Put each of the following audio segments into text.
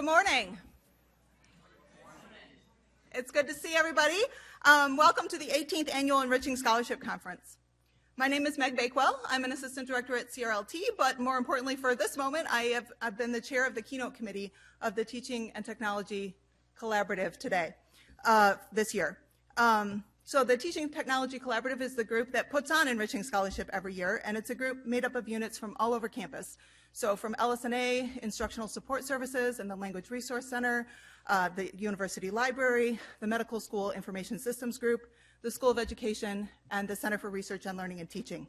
Good morning. It's good to see everybody. Welcome to the 18th Annual Enriching Scholarship Conference. My name is Meg Bakewell. I'm an assistant director at CRLT, but more importantly for this moment, I've been the chair of the Keynote Committee of the Teaching and Technology Collaborative this year. So the Teaching Technology Collaborative is the group that puts on Enriching Scholarship every year, and it's a group made up of units from all over campus. So from LS&A, Instructional Support Services, and the Language Resource Center, the University Library, the Medical School Information Systems Group, the School of Education, and the Center for Research on Learning and Teaching.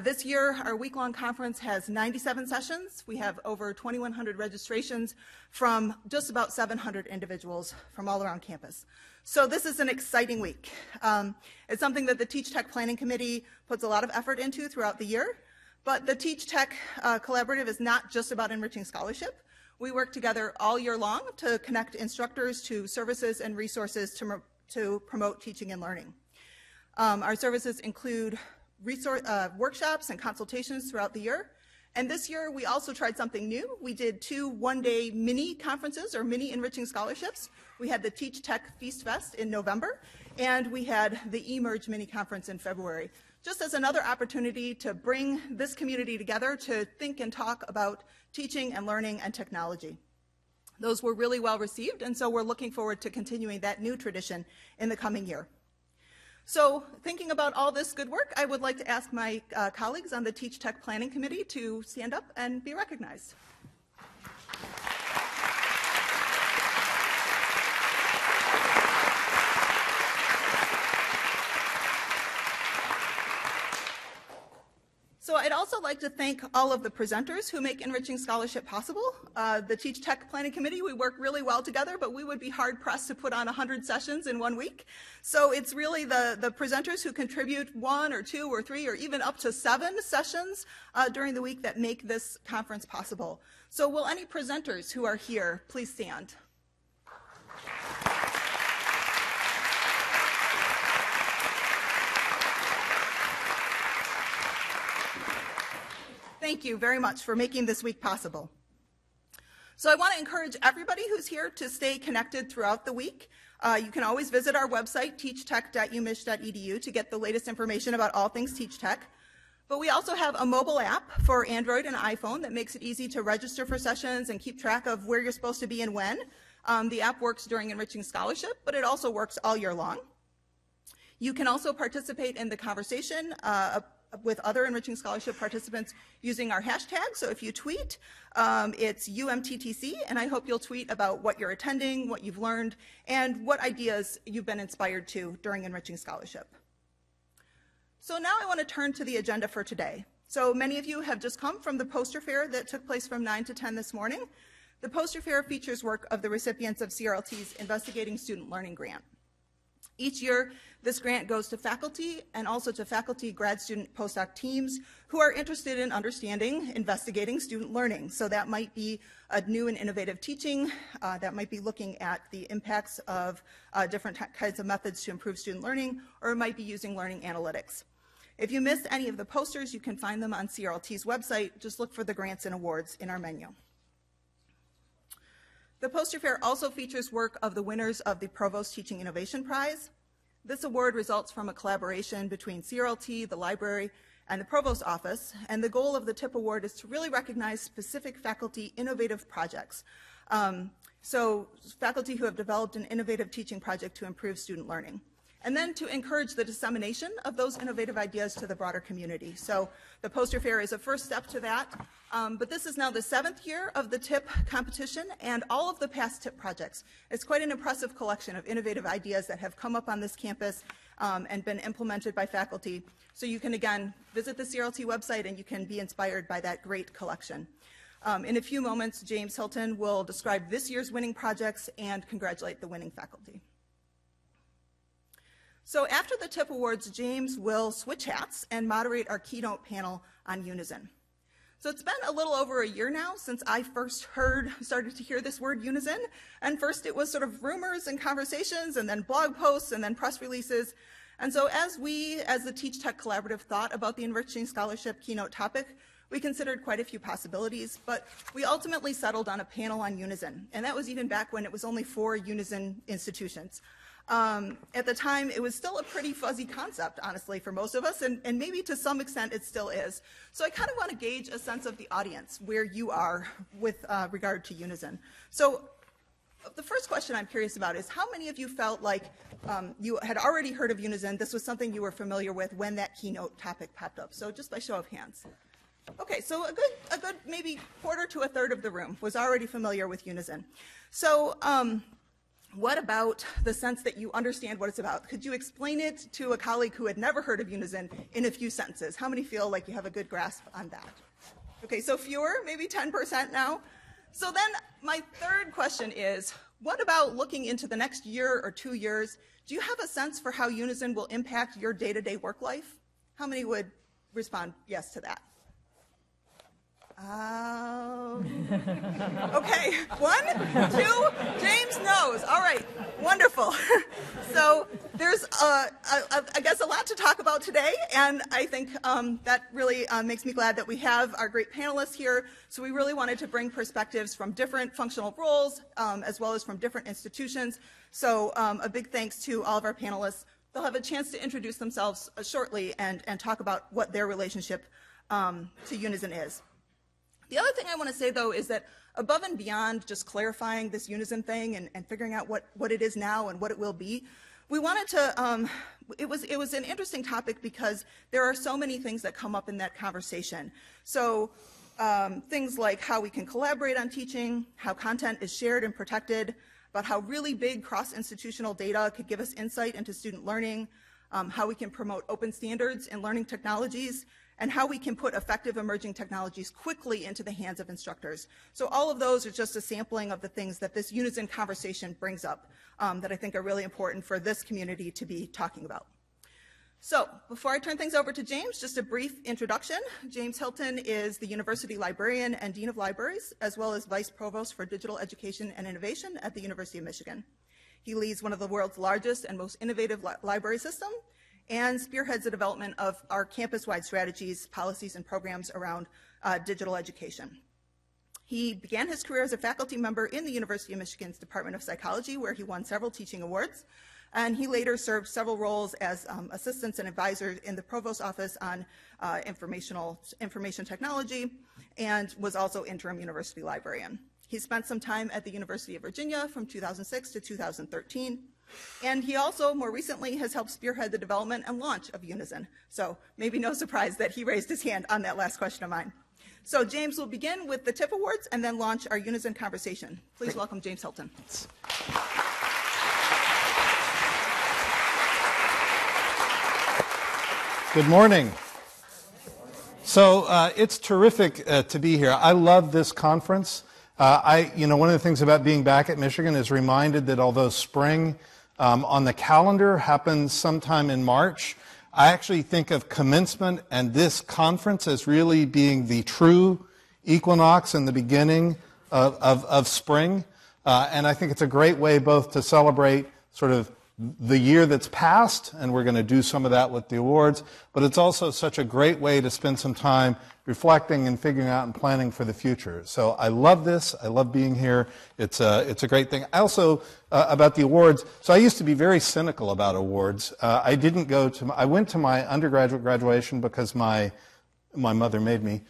This year, our week-long conference has 97 sessions. We have over 2,100 registrations from just about 700 individuals from all around campus. So this is an exciting week. It's something that the Teach Tech Planning Committee puts a lot of effort into throughout the year. But the Teach Tech Collaborative is not just about enriching scholarship. We work together all year long to connect instructors to services and resources to promote teaching and learning. Our services include workshops and consultations throughout the year. And this year, we also tried something new. We did 2 one-day mini conferences or mini enriching scholarships. We had the Teach Tech Feast Fest in November, and we had the eMERGE mini conference in February, just as another opportunity to bring this community together to think and talk about teaching and learning and technology. Those were really well received, and so we're looking forward to continuing that new tradition in the coming year. So thinking about all this good work, I would like to ask my colleagues on the Teach Tech Planning Committee to stand up and be recognized. So I'd also like to thank all of the presenters who make Enriching Scholarship possible. The Teach Tech Planning Committee, we work really well together, but we would be hard-pressed to put on 100 sessions in 1 week. So it's really the presenters who contribute 1 or 2 or 3 or even up to 7 sessions during the week that make this conference possible. So will any presenters who are here please stand? Thank you very much for making this week possible. So I want to encourage everybody who's here to stay connected throughout the week. You can always visit our website, teachtech.umich.edu, to get the latest information about all things Teach Tech. But we also have a mobile app for Android and iPhone that makes it easy to register for sessions and keep track of where you're supposed to be and when. The app works during Enriching Scholarship, but it also works all year long. You can also participate in the conversation with other Enriching Scholarship participants using our hashtag. So if you tweet, it's UMTTC, and I hope you'll tweet about what you're attending, what you've learned, and what ideas you've been inspired to during Enriching Scholarship. So now I want to turn to the agenda for today. So many of you have just come from the poster fair that took place from 9 to 10 this morning. The poster fair features work of the recipients of CRLT's Investigating Student Learning Grant. Each year, this grant goes to faculty and also to faculty, grad student, postdoc teams who are interested in understanding, investigating student learning. So that might be a new and innovative teaching, that might be looking at the impacts of different kinds of methods to improve student learning, or it might be using learning analytics. If you missed any of the posters, you can find them on CRLT's website. Just look for the grants and awards in our menu. The poster fair also features work of the winners of the Provost Teaching Innovation Prize. This award results from a collaboration between CRLT, the library, and the Provost Office, and the goal of the TIP Award is to really recognize specific faculty innovative projects. So faculty who have developed an innovative teaching project to improve student learning. And then to encourage the dissemination of those innovative ideas to the broader community. So the poster fair is a first step to that, but this is now the 7th year of the TIP competition and all of the past TIP projects. It's quite an impressive collection of innovative ideas that have come up on this campus and been implemented by faculty. So you can, again, visit the CRLT website and you can be inspired by that great collection. In a few moments, James Hilton will describe this year's winning projects and congratulate the winning faculty. So after the TIP Awards, James will switch hats and moderate our keynote panel on Unizin. So it's been a little over a year now since I first started to hear this word Unizin. And first it was sort of rumors and conversations, and then blog posts, and then press releases. And so as we, as the Teach Tech Collaborative, thought about the Enriching Scholarship keynote topic, We considered quite a few possibilities, but we ultimately settled on a panel on Unizin, and that was even back when it was only 4 Unizin institutions. At the time, it was still a pretty fuzzy concept, honestly, for most of us, and maybe to some extent it still is. So I kind of want to gauge a sense of the audience, where you are with regard to Unizin. So the first question I'm curious about is how many of you felt like you had already heard of Unizin, this was something you were familiar with when that keynote topic popped up? So just by show of hands. Okay, so a good maybe quarter to a third of the room was already familiar with Unizin. So what about the sense that you understand what it's about? Could you explain it to a colleague who had never heard of Unizin in a few sentences? How many feel like you have a good grasp on that? Okay, so fewer, maybe 10% now. So then my third question is, what about looking into the next year or 2 years? Do you have a sense for how Unizin will impact your day-to-day work life? How many would respond yes to that? Okay, 1, 2, James knows. All right, wonderful. So there's, I guess, a lot to talk about today, and I think that really makes me glad that we have our great panelists here. So we really wanted to bring perspectives from different functional roles, as well as from different institutions. So a big thanks to all of our panelists. They'll have a chance to introduce themselves shortly and talk about what their relationship to Unizin is. The other thing I want to say, though, is that above and beyond just clarifying this Unizin thing and figuring out what it is now and what it will be, we wanted to, it was an interesting topic because there are so many things that come up in that conversation. So things like how we can collaborate on teaching, how content is shared and protected, about how really big cross-institutional data could give us insight into student learning, how we can promote open standards in learning technologies, and how we can put effective emerging technologies quickly into the hands of instructors. So all of those are just a sampling of the things that this Unizin conversation brings up that I think are really important for this community to be talking about. So before I turn things over to James, just a brief introduction. James Hilton is the University Librarian and Dean of Libraries, as well as Vice Provost for Digital Education and Innovation at the University of Michigan. He leads one of the world's largest and most innovative library systems, and spearheads the development of our campus-wide strategies, policies, and programs around digital education. He began his career as a faculty member in the University of Michigan's Department of Psychology, where he won several teaching awards, and he later served several roles as assistants and advisors in the Provost's Office on information technology, and was also interim university librarian. He spent some time at the University of Virginia from 2006 to 2013, and he also, more recently, has helped spearhead the development and launch of Unizin. So maybe no surprise that he raised his hand on that last question of mine. So James will begin with the TIP Awards and then launch our Unizin conversation. Please welcome James Hilton. Good morning. So it's terrific to be here. I love this conference. One of the things about being back at Michigan is reminded that although spring on the calendar happens sometime in March, I actually think of commencement and this conference as really being the true equinox and the beginning of spring. And I think it's a great way both to celebrate sort of the year that's passed, and we're going to do some of that with the awards, but it's also such a great way to spend some time reflecting and figuring out and planning for the future. So I love this. I love being here. It's a great thing. I also, about the awards, so I used to be very cynical about awards. I went to my undergraduate graduation because my mother made me.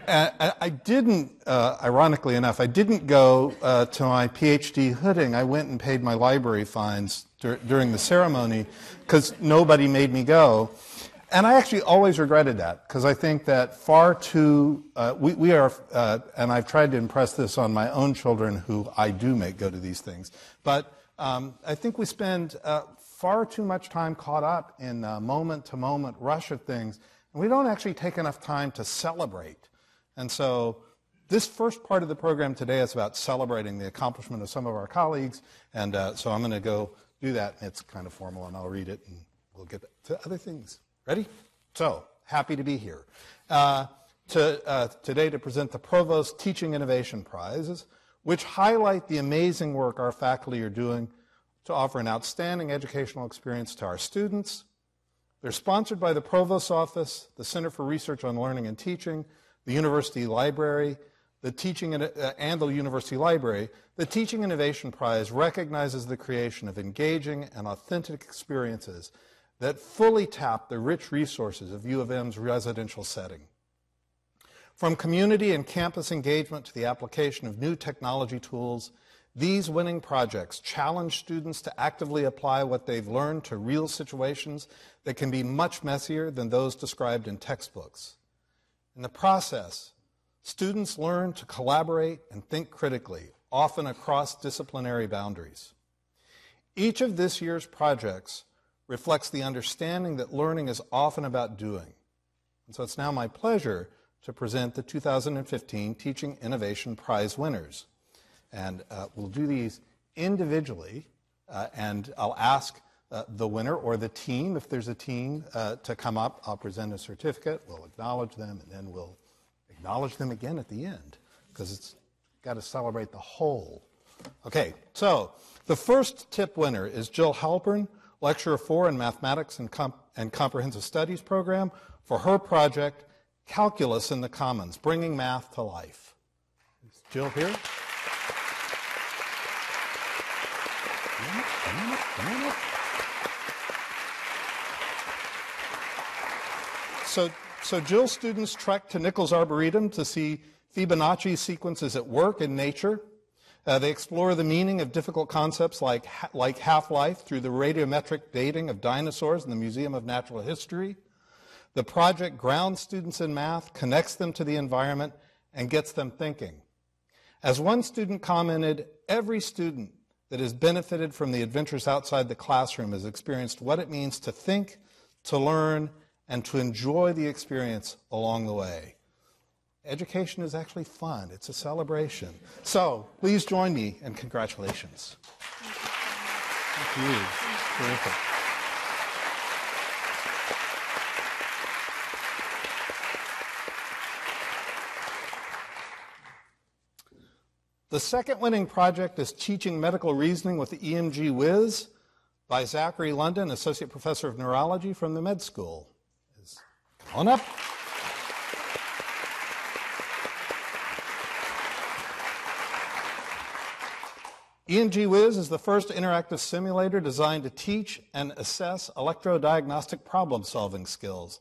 I didn't, ironically enough, I didn't go to my PhD hooding. I went and paid my library fines during the ceremony because nobody made me go. And I actually always regretted that because I think that far too, we are, and I've tried to impress this on my own children who I do make go to these things, but I think we spend far too much time caught up in moment-to-moment rush of things, and we don't actually take enough time to celebrate. And so this first part of the program today is about celebrating the accomplishment of some of our colleagues, and so I'm going to go do that. It's kind of formal, and I'll read it, and we'll get to other things. Ready? So, happy to be here. Today to present the Provost Teaching Innovation Prizes, which highlight the amazing work our faculty are doing to offer an outstanding educational experience to our students, They're sponsored by the Provost's Office, the Center for Research on Learning and Teaching, the University Library, the Teaching Innovation Prize recognizes the creation of engaging and authentic experiences that fully tap the rich resources of U of M's residential setting. From community and campus engagement to the application of new technology tools, these winning projects challenge students to actively apply what they've learned to real situations that can be much messier than those described in textbooks. In the process, students learn to collaborate and think critically, often across disciplinary boundaries. Each of this year's projects reflects the understanding that learning is often about doing. And so it's now my pleasure to present the 2015 Teaching Innovation Prize winners. And we'll do these individually, and I'll ask the winner or the team, if there's a team, to come up. I'll present a certificate, we'll acknowledge them, and then we'll acknowledge them again at the end, because it's got to celebrate the whole. Okay, so the first tip winner is Jill Halpern, Lecturer 4 in Mathematics and Comprehensive Studies program, for her project, Calculus in the Commons, Bringing Math to Life. Is Jill here? Come on up. So Jill's students trekked to Nichols Arboretum to see Fibonacci sequences at work in nature. They explore the meaning of difficult concepts like half-life through the radiometric dating of dinosaurs in the Museum of Natural History. The project grounds students in math, connects them to the environment, and gets them thinking. As one student commented, every student that has benefited from the adventures outside the classroom has experienced what it means to think, to learn, and to enjoy the experience along the way. Education is actually fun. It's a celebration. So please join me in congratulations. Thank you. Terrific. The second winning project is Teaching Medical Reasoning with the EMG Whiz by Zachary London, Associate Professor of Neurology from the Med School. Come on up. EMG Whiz is the first interactive simulator designed to teach and assess electrodiagnostic problem-solving skills.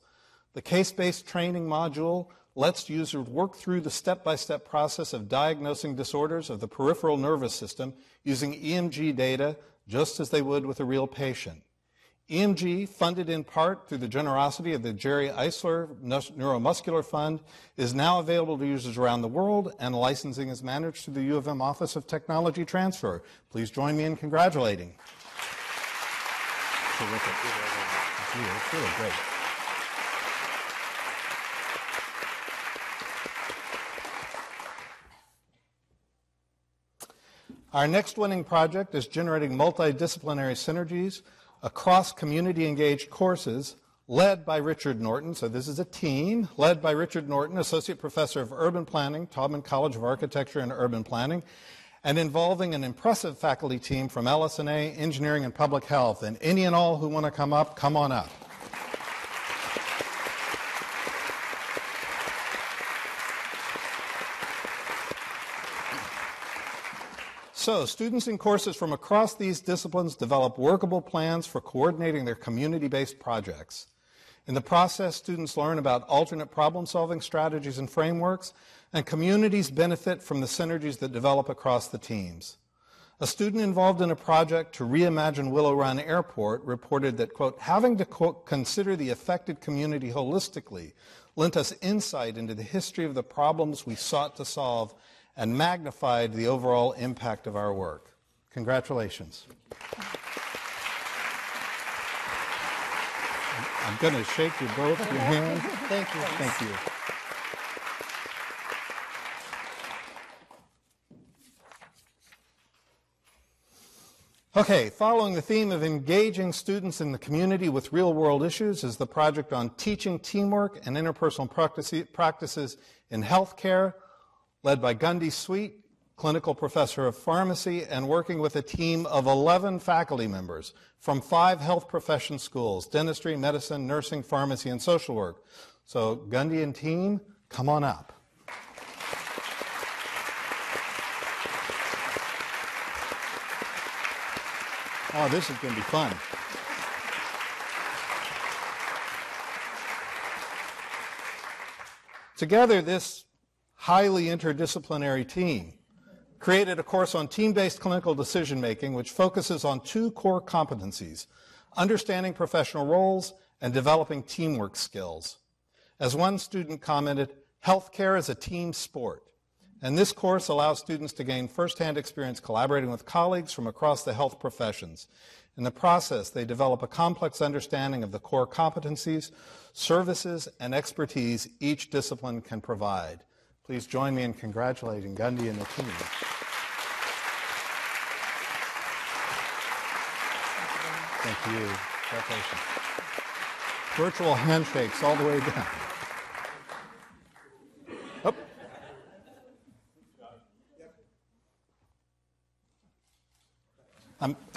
The case-based training module lets users work through the step-by-step process of diagnosing disorders of the peripheral nervous system using EMG data just as they would with a real patient. EMG, funded in part through the generosity of the Jerry Eisler Neuromuscular Fund, is now available to users around the world, and licensing is managed through the U of M Office of Technology Transfer. Please join me in congratulating. Terrific. Thank you. It's really great. Our next winning project is generating multidisciplinary synergies across community-engaged courses led by Richard Norton. So this is a team led by Richard Norton, Associate Professor of Urban Planning, Taubman College of Architecture and Urban Planning, and involving an impressive faculty team from LS&A, Engineering, and Public Health. And any and all who want to come up, come on up. So, students in courses from across these disciplines develop workable plans for coordinating their community-based projects. In the process, students learn about alternate problem-solving strategies and frameworks, and communities benefit from the synergies that develop across the teams. A student involved in a project to reimagine Willow Run Airport reported that, quote, having to, quote, consider the affected community holistically lent us insight into the history of the problems we sought to solve and magnified the overall impact of our work. Congratulations. I'm going to shake you both your hands. Thank you. Thank you. Okay, following the theme of engaging students in the community with real-world issues is the project on teaching teamwork and interpersonal practices in healthcare, led by Gundy Sweet, clinical professor of pharmacy, and working with a team of 11 faculty members from 5 health profession schools: dentistry, medicine, nursing, pharmacy, and social work. So Gundy and team, come on up. Oh, this is going to be fun. Together, this highly interdisciplinary team created a course on team-based clinical decision-making, which focuses on 2 core competencies: understanding professional roles and developing teamwork skills. As one student commented, healthcare is a team sport, and this course allows students to gain firsthand experience collaborating with colleagues from across the health professions. In the process, they develop a complex understanding of the core competencies, services, and expertise each discipline can provide. Please join me in congratulating Gundy and the team. Thank you. Congratulations. Virtual handshakes all the way down. Up.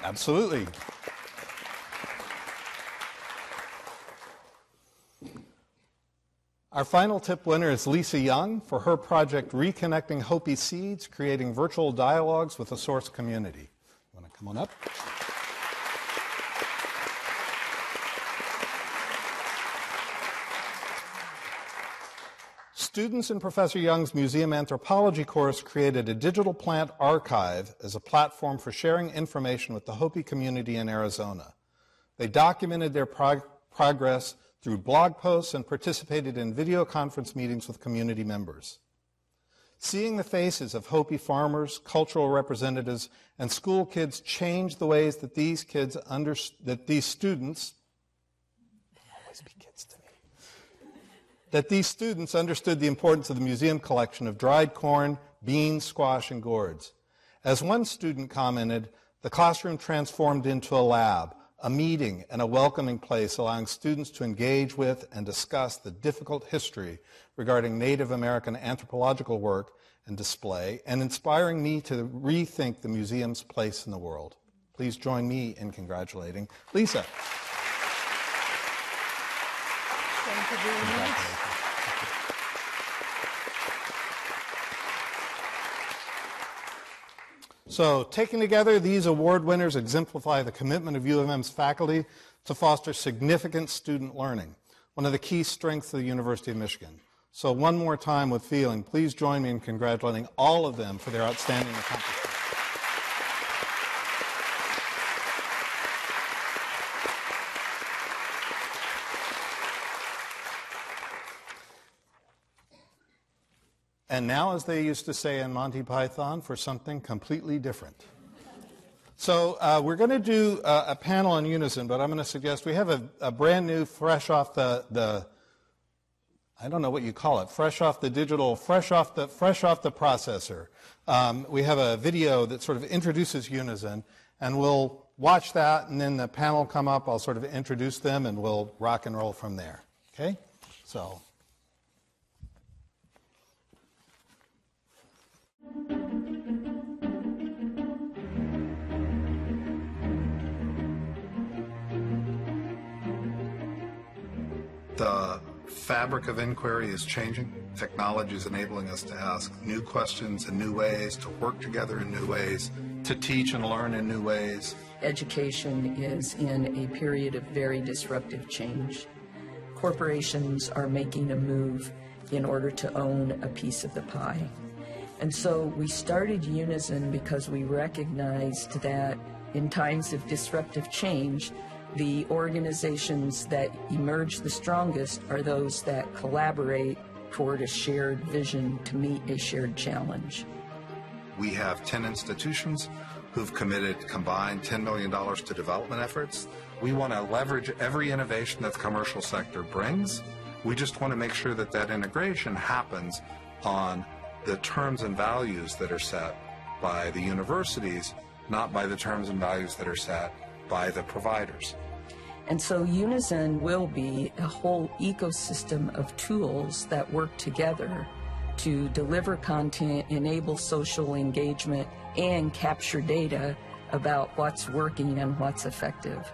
Absolutely. Our final tip winner is Lisa Young for her project Reconnecting Hopi Seeds, creating virtual dialogues with the source community. You want to come on up? Students in Professor Young's museum anthropology course created a digital plant archive as a platform for sharing information with the Hopi community in Arizona. They documented their progress through blog posts and participated in video conference meetings with community members. Seeing the faces of Hopi farmers, cultural representatives, and school kids changed the ways that these students understood the importance of the museum collection of dried corn, beans, squash, and gourds. As one student commented, the classroom transformed into a lab, a meeting, and a welcoming place, allowing students to engage with and discuss the difficult history regarding Native American anthropological work and display, and inspiring me to rethink the museum's place in the world. Please join me in congratulating Lisa. Thank you very much. So, taken together, these award winners exemplify the commitment of U of M's faculty to foster significant student learning, one of the key strengths of the University of Michigan. So, one more time with feeling, please join me in congratulating all of them for their outstanding accomplishments. And now, as they used to say in Monty Python, for something completely different. So we're going to do a panel on Unizin, but I'm going to suggest we have a brand new, fresh off the I don't know what you call it, fresh off the digital, fresh off the processor. We have a video that sort of introduces Unizin, and we'll watch that, and then the panel will come up. I'll sort of introduce them, and we'll rock and roll from there. Okay? So. The fabric of inquiry is changing. Technology is enabling us to ask new questions in new ways, to work together in new ways, to teach and learn in new ways. Education is in a period of very disruptive change. Corporations are making a move in order to own a piece of the pie. And so we started Unizin because we recognized that in times of disruptive change, the organizations that emerge the strongest are those that collaborate toward a shared vision to meet a shared challenge. We have 10 institutions who've committed combined $10 million to development efforts. We want to leverage every innovation that the commercial sector brings. We just want to make sure that that integration happens on the terms and values that are set by the universities, not by the terms and values that are set by the providers. And so Unizin will be a whole ecosystem of tools that work together to deliver content, enable social engagement, and capture data about what's working and what's effective.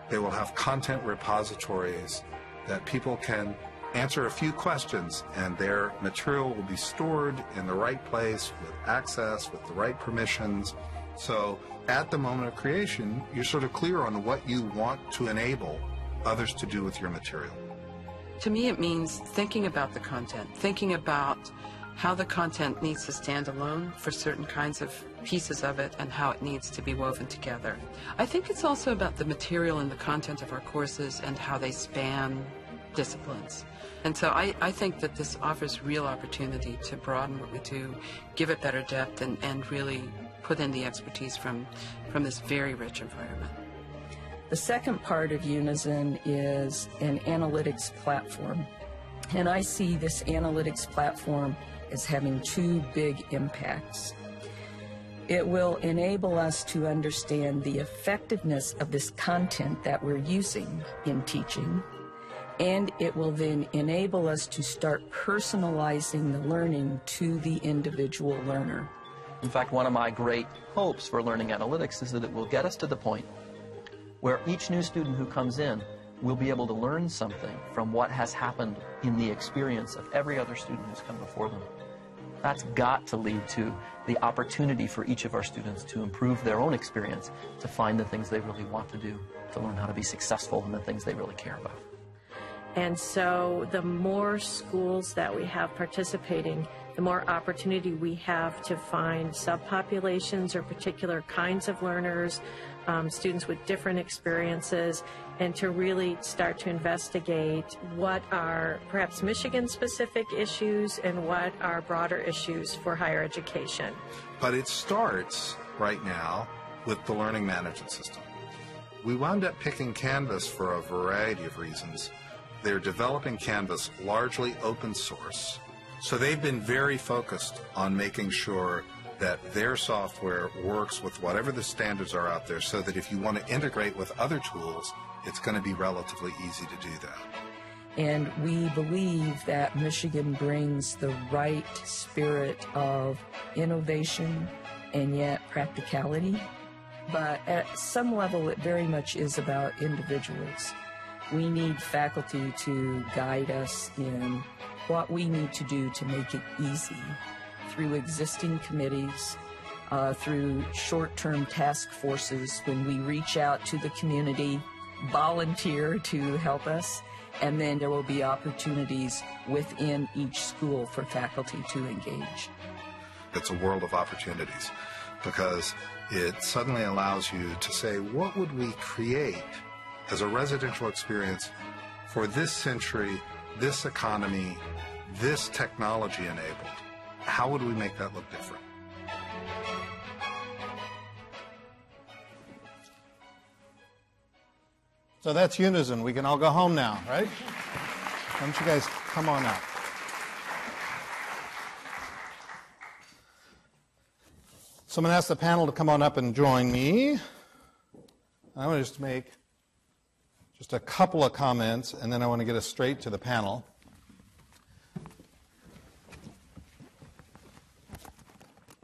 They will have content repositories that people can answer a few questions, and their material will be stored in the right place with access, with the right permissions. So at the moment of creation, you're sort of clear on what you want to enable others to do with your material. To me, it means thinking about the content, thinking about how the content needs to stand alone for certain kinds of pieces of it and how it needs to be woven together. I think it's also about the material and the content of our courses and how they span disciplines. And so I think that this offers real opportunity to broaden what we do, give it better depth, and really put in the expertise from this very rich environment. The second part of Unizin is an analytics platform. And I see this analytics platform as having two big impacts. It will enable us to understand the effectiveness of this content that we're using in teaching, and it will then enable us to start personalizing the learning to the individual learner. In fact, one of my great hopes for learning analytics is that it will get us to the point where each new student who comes in will be able to learn something from what has happened in the experience of every other student who's come before them. That's got to lead to the opportunity for each of our students to improve their own experience, to find the things they really want to do, to learn how to be successful in the things they really care about. And so the more schools that we have participating, the more opportunity we have to find subpopulations or particular kinds of learners, students with different experiences, and to really start to investigate what are perhaps Michigan-specific issues and what are broader issues for higher education. But it starts right now with the learning management system. We wound up picking Canvas for a variety of reasons. They're developing Canvas largely open source, so they've been very focused on making sure that their software works with whatever the standards are out there, so that if you want to integrate with other tools, it's going to be relatively easy to do that. And we believe that Michigan brings the right spirit of innovation and yet practicality. But at some level, it very much is about individuals. We need faculty to guide us in what we need to do to make it easy through existing committees, through short-term task forces when we reach out to the community, volunteer to help us, and then there will be opportunities within each school for faculty to engage. It's a world of opportunities because it suddenly allows you to say, what would we create as a residential experience for this century, this economy, this technology enabled? How would we make that look different? So that's Unizin. We can all go home now, right? Why don't you guys come on out? So I'm going to ask the panel to come on up and join me. I want to just make just a couple of comments, and then I want to get us straight to the panel.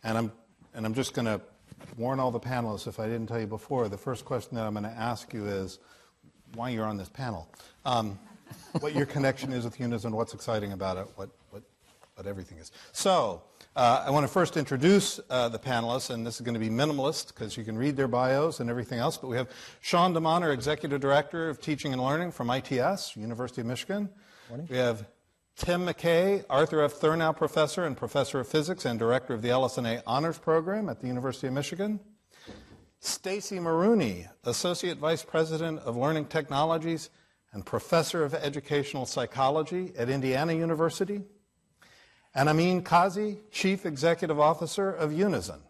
And I'm just going to warn all the panelists, if I didn't tell you before, the first question that I'm going to ask you is why you're on this panel, what your connection is with Unizin, what's exciting about it, what everything is. So I want to first introduce the panelists, and this is going to be minimalist because you can read their bios and everything else. But we have Sean DeMonter, Executive Director of Teaching and Learning from ITS, University of Michigan. Morning. We have Tim McKay, Arthur F. Thurnow Professor and Professor of Physics and Director of the LS&A Honors Program at the University of Michigan. Stacy Maroney, Associate Vice President of Learning Technologies and Professor of Educational Psychology at Indiana University. And Amin Kazi, Chief Executive Officer of Unizin.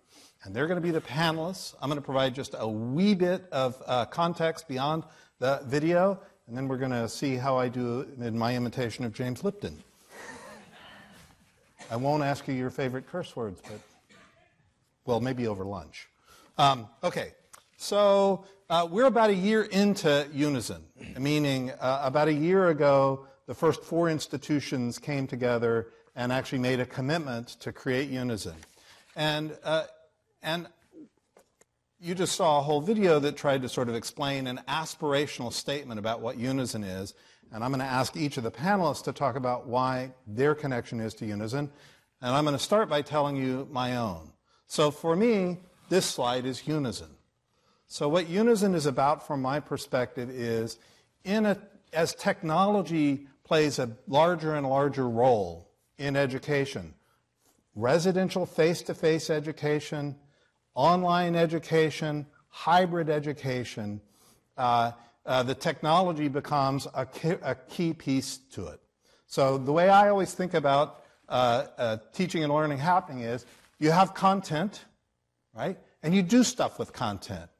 And they're going to be the panelists. I'm going to provide just a wee bit of context beyond the video, and then we're going to see how I do in my imitation of James Lipton. I won't ask you your favorite curse words, but, well, maybe over lunch. Okay, so we're about a year into Unizin, meaning about a year ago, the first 4 institutions came together and actually made a commitment to create Unizin. And you just saw a whole video that tried to sort of explain an aspirational statement about what Unizin is, and I'm going to ask each of the panelists to talk about why their connection is to Unizin, and I'm going to start by telling you my own. So for me, this slide is Unizin. So what Unizin is about from my perspective is, as technology plays a larger and larger role in education, residential face-to-face education, online education, hybrid education, the technology becomes a key piece to it. So the way I always think about teaching and learning happening is you have content, right? And you do stuff with content.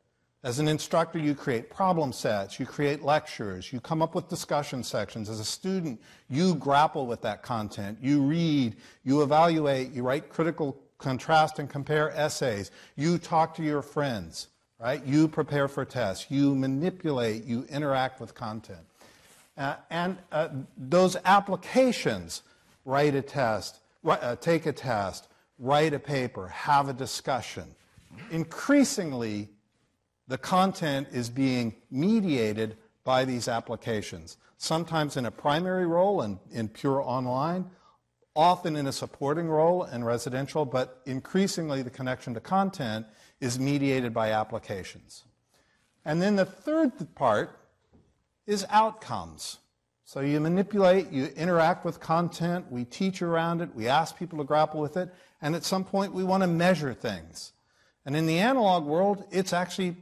As an instructor, you create problem sets, you create lectures, you come up with discussion sections. As a student, you grapple with that content. You read, you evaluate, you write critical contrast and compare essays. You talk to your friends, right? You prepare for tests. You manipulate, you interact with content. Those applications, write a test, take a test, write a paper, have a discussion. Increasingly, the content is being mediated by these applications, sometimes in a primary role and in pure online, often in a supporting role in residential, but increasingly the connection to content is mediated by applications. And then the third part is outcomes. So you manipulate, you interact with content, we teach around it, we ask people to grapple with it, and at some point we want to measure things. And in the analog world, it's actually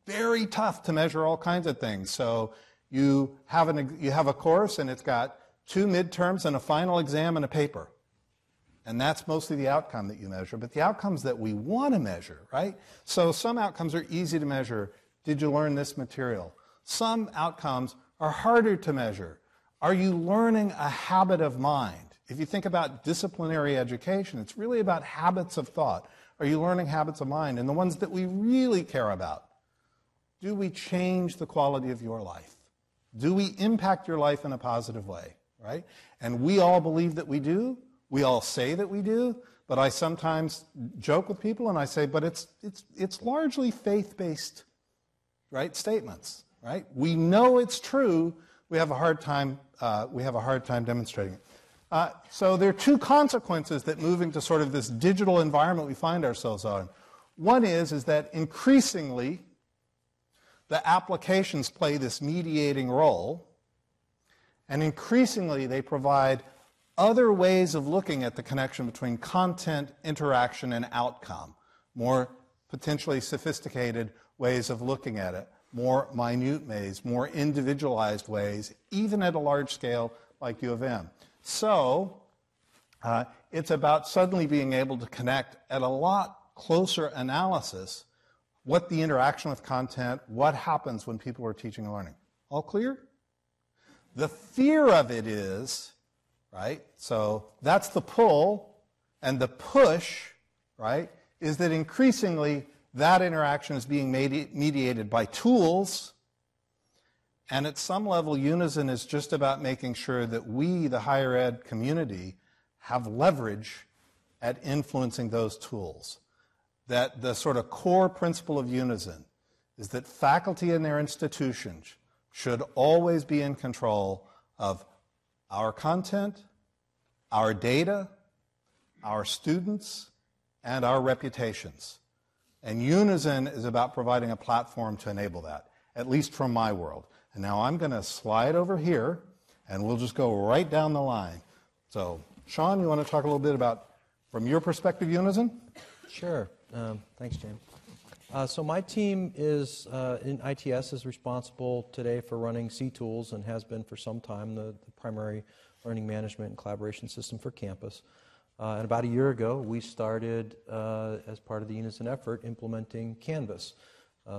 very tough to measure all kinds of things. So you have a course and it's got 2 midterms and a final exam and a paper. And that's mostly the outcome that you measure. But the outcomes that we want to measure, right? So some outcomes are easy to measure. Did you learn this material? Some outcomes are harder to measure. Are you learning a habit of mind? If you think about disciplinary education, it's really about habits of thought. Are you learning habits of mind? And the ones that we really care about. Do we change the quality of your life? Do we impact your life in a positive way, right? And we all believe that we do. We all say that we do. But I sometimes joke with people and I say, but it's largely faith-based, right, statements, right? We know it's true. We have a hard time demonstrating it. So there are 2 consequences that moving to sort of this digital environment we find ourselves on. One is that increasingly the applications play this mediating role, and increasingly they provide other ways of looking at the connection between content, interaction, and outcome. More potentially sophisticated ways of looking at it, more minute ways, more individualized ways, even at a large scale like U of M. So it's about suddenly being able to connect at a lot closer analysis what the interaction with content, what happens when people are teaching and learning. All clear? The fear of it is, right, so that's the pull, and the push, right, is that increasingly that interaction is being mediated by tools, and at some level Unizin is just about making sure that we, the higher ed community, have leverage at influencing those tools. That the sort of core principle of Unizin is that faculty in their institutions should always be in control of our content, our data, our students, and our reputations. And Unizin is about providing a platform to enable that, at least from my world. And now I'm going to slide over here, and we'll just go right down the line. So, Sean, you want to talk a little bit about, from your perspective, Unizin? Sure. Thanks, James. So my team is in ITS is responsible today for running C-Tools and has been for some time the primary learning management and collaboration system for campus. And about a year ago, we started, as part of the Unizin effort, implementing Canvas.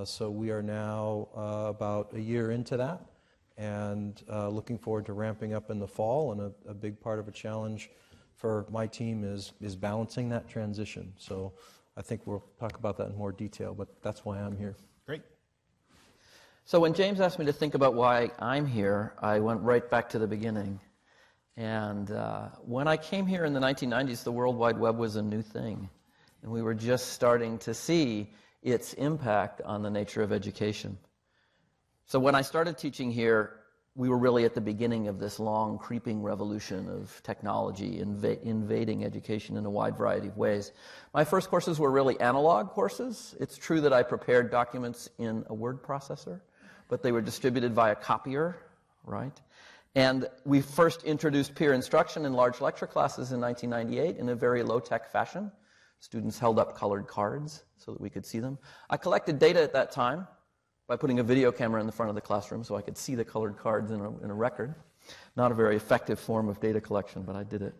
So we are now about a year into that and looking forward to ramping up in the fall. And a big part of a challenge for my team is balancing that transition. So I think we'll talk about that in more detail, but that's why I'm here. Great. So when James asked me to think about why I'm here, I went right back to the beginning. And when I came here in the 1990s, the World Wide Web was a new thing. And we were just starting to see its impact on the nature of education. So when I started teaching here, we were really at the beginning of this long, creeping revolution of technology invading education in a wide variety of ways. My first courses were really analog courses. It's true that I prepared documents in a word processor, but they were distributed via copier, right? And we first introduced peer instruction in large lecture classes in 1998 in a very low-tech fashion. Students held up colored cards so that we could see them. I collected data at that time by putting a video camera in the front of the classroom so I could see the colored cards in a record. Not a very effective form of data collection, but I did it.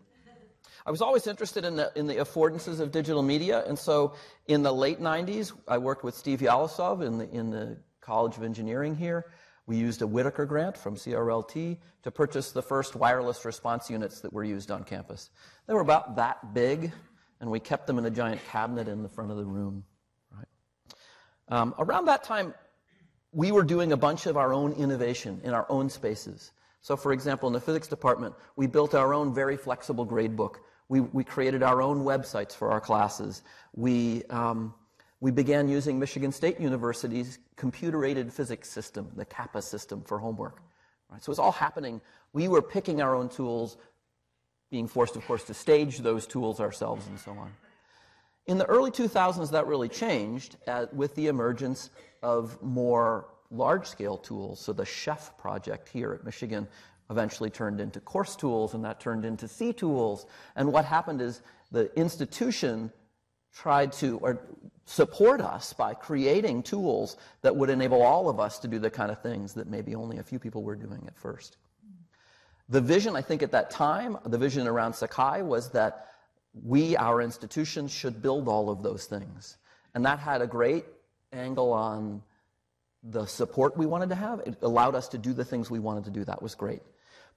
I was always interested in the affordances of digital media, and so in the late 90s, I worked with Steve Yalasov in the College of Engineering here. We used a Whitaker grant from CRLT to purchase the first wireless response units that were used on campus. They were about that big, and we kept them in a giant cabinet in the front of the room. Right? Around that time, we were doing a bunch of our own innovation in our own spaces. So, for example, in the physics department, we built our own very flexible gradebook. We created our own websites for our classes. We began using Michigan State University's computer-aided physics system, the CAPA system, for homework. Right? So it was all happening. We were picking our own tools, being forced, of course, to stage those tools ourselves and so on. In the early 2000s, that really changed with the emergence of more large-scale tools. So the CHEF project here at Michigan eventually turned into course tools, and that turned into C tools. And what happened is the institution tried to support us by creating tools that would enable all of us to do the kind of things that maybe only a few people were doing at first. The vision, I think, at that time, the vision around Sakai was that we, our institutions, should build all of those things. And that had a great angle on the support we wanted to have. It allowed us to do the things we wanted to do. That was great.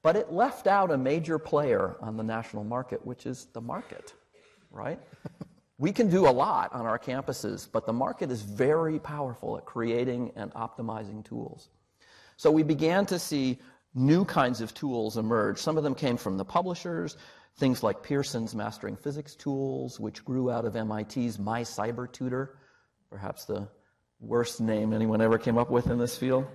But it left out a major player on the national market, which is the market, right? We can do a lot on our campuses, but the market is very powerful at creating and optimizing tools. So we began to see new kinds of tools emerge. Some of them came from the publishers, things like Pearson's Mastering Physics tools, which grew out of MIT's My Cyber Tutor, perhaps the worst name anyone ever came up with in this field.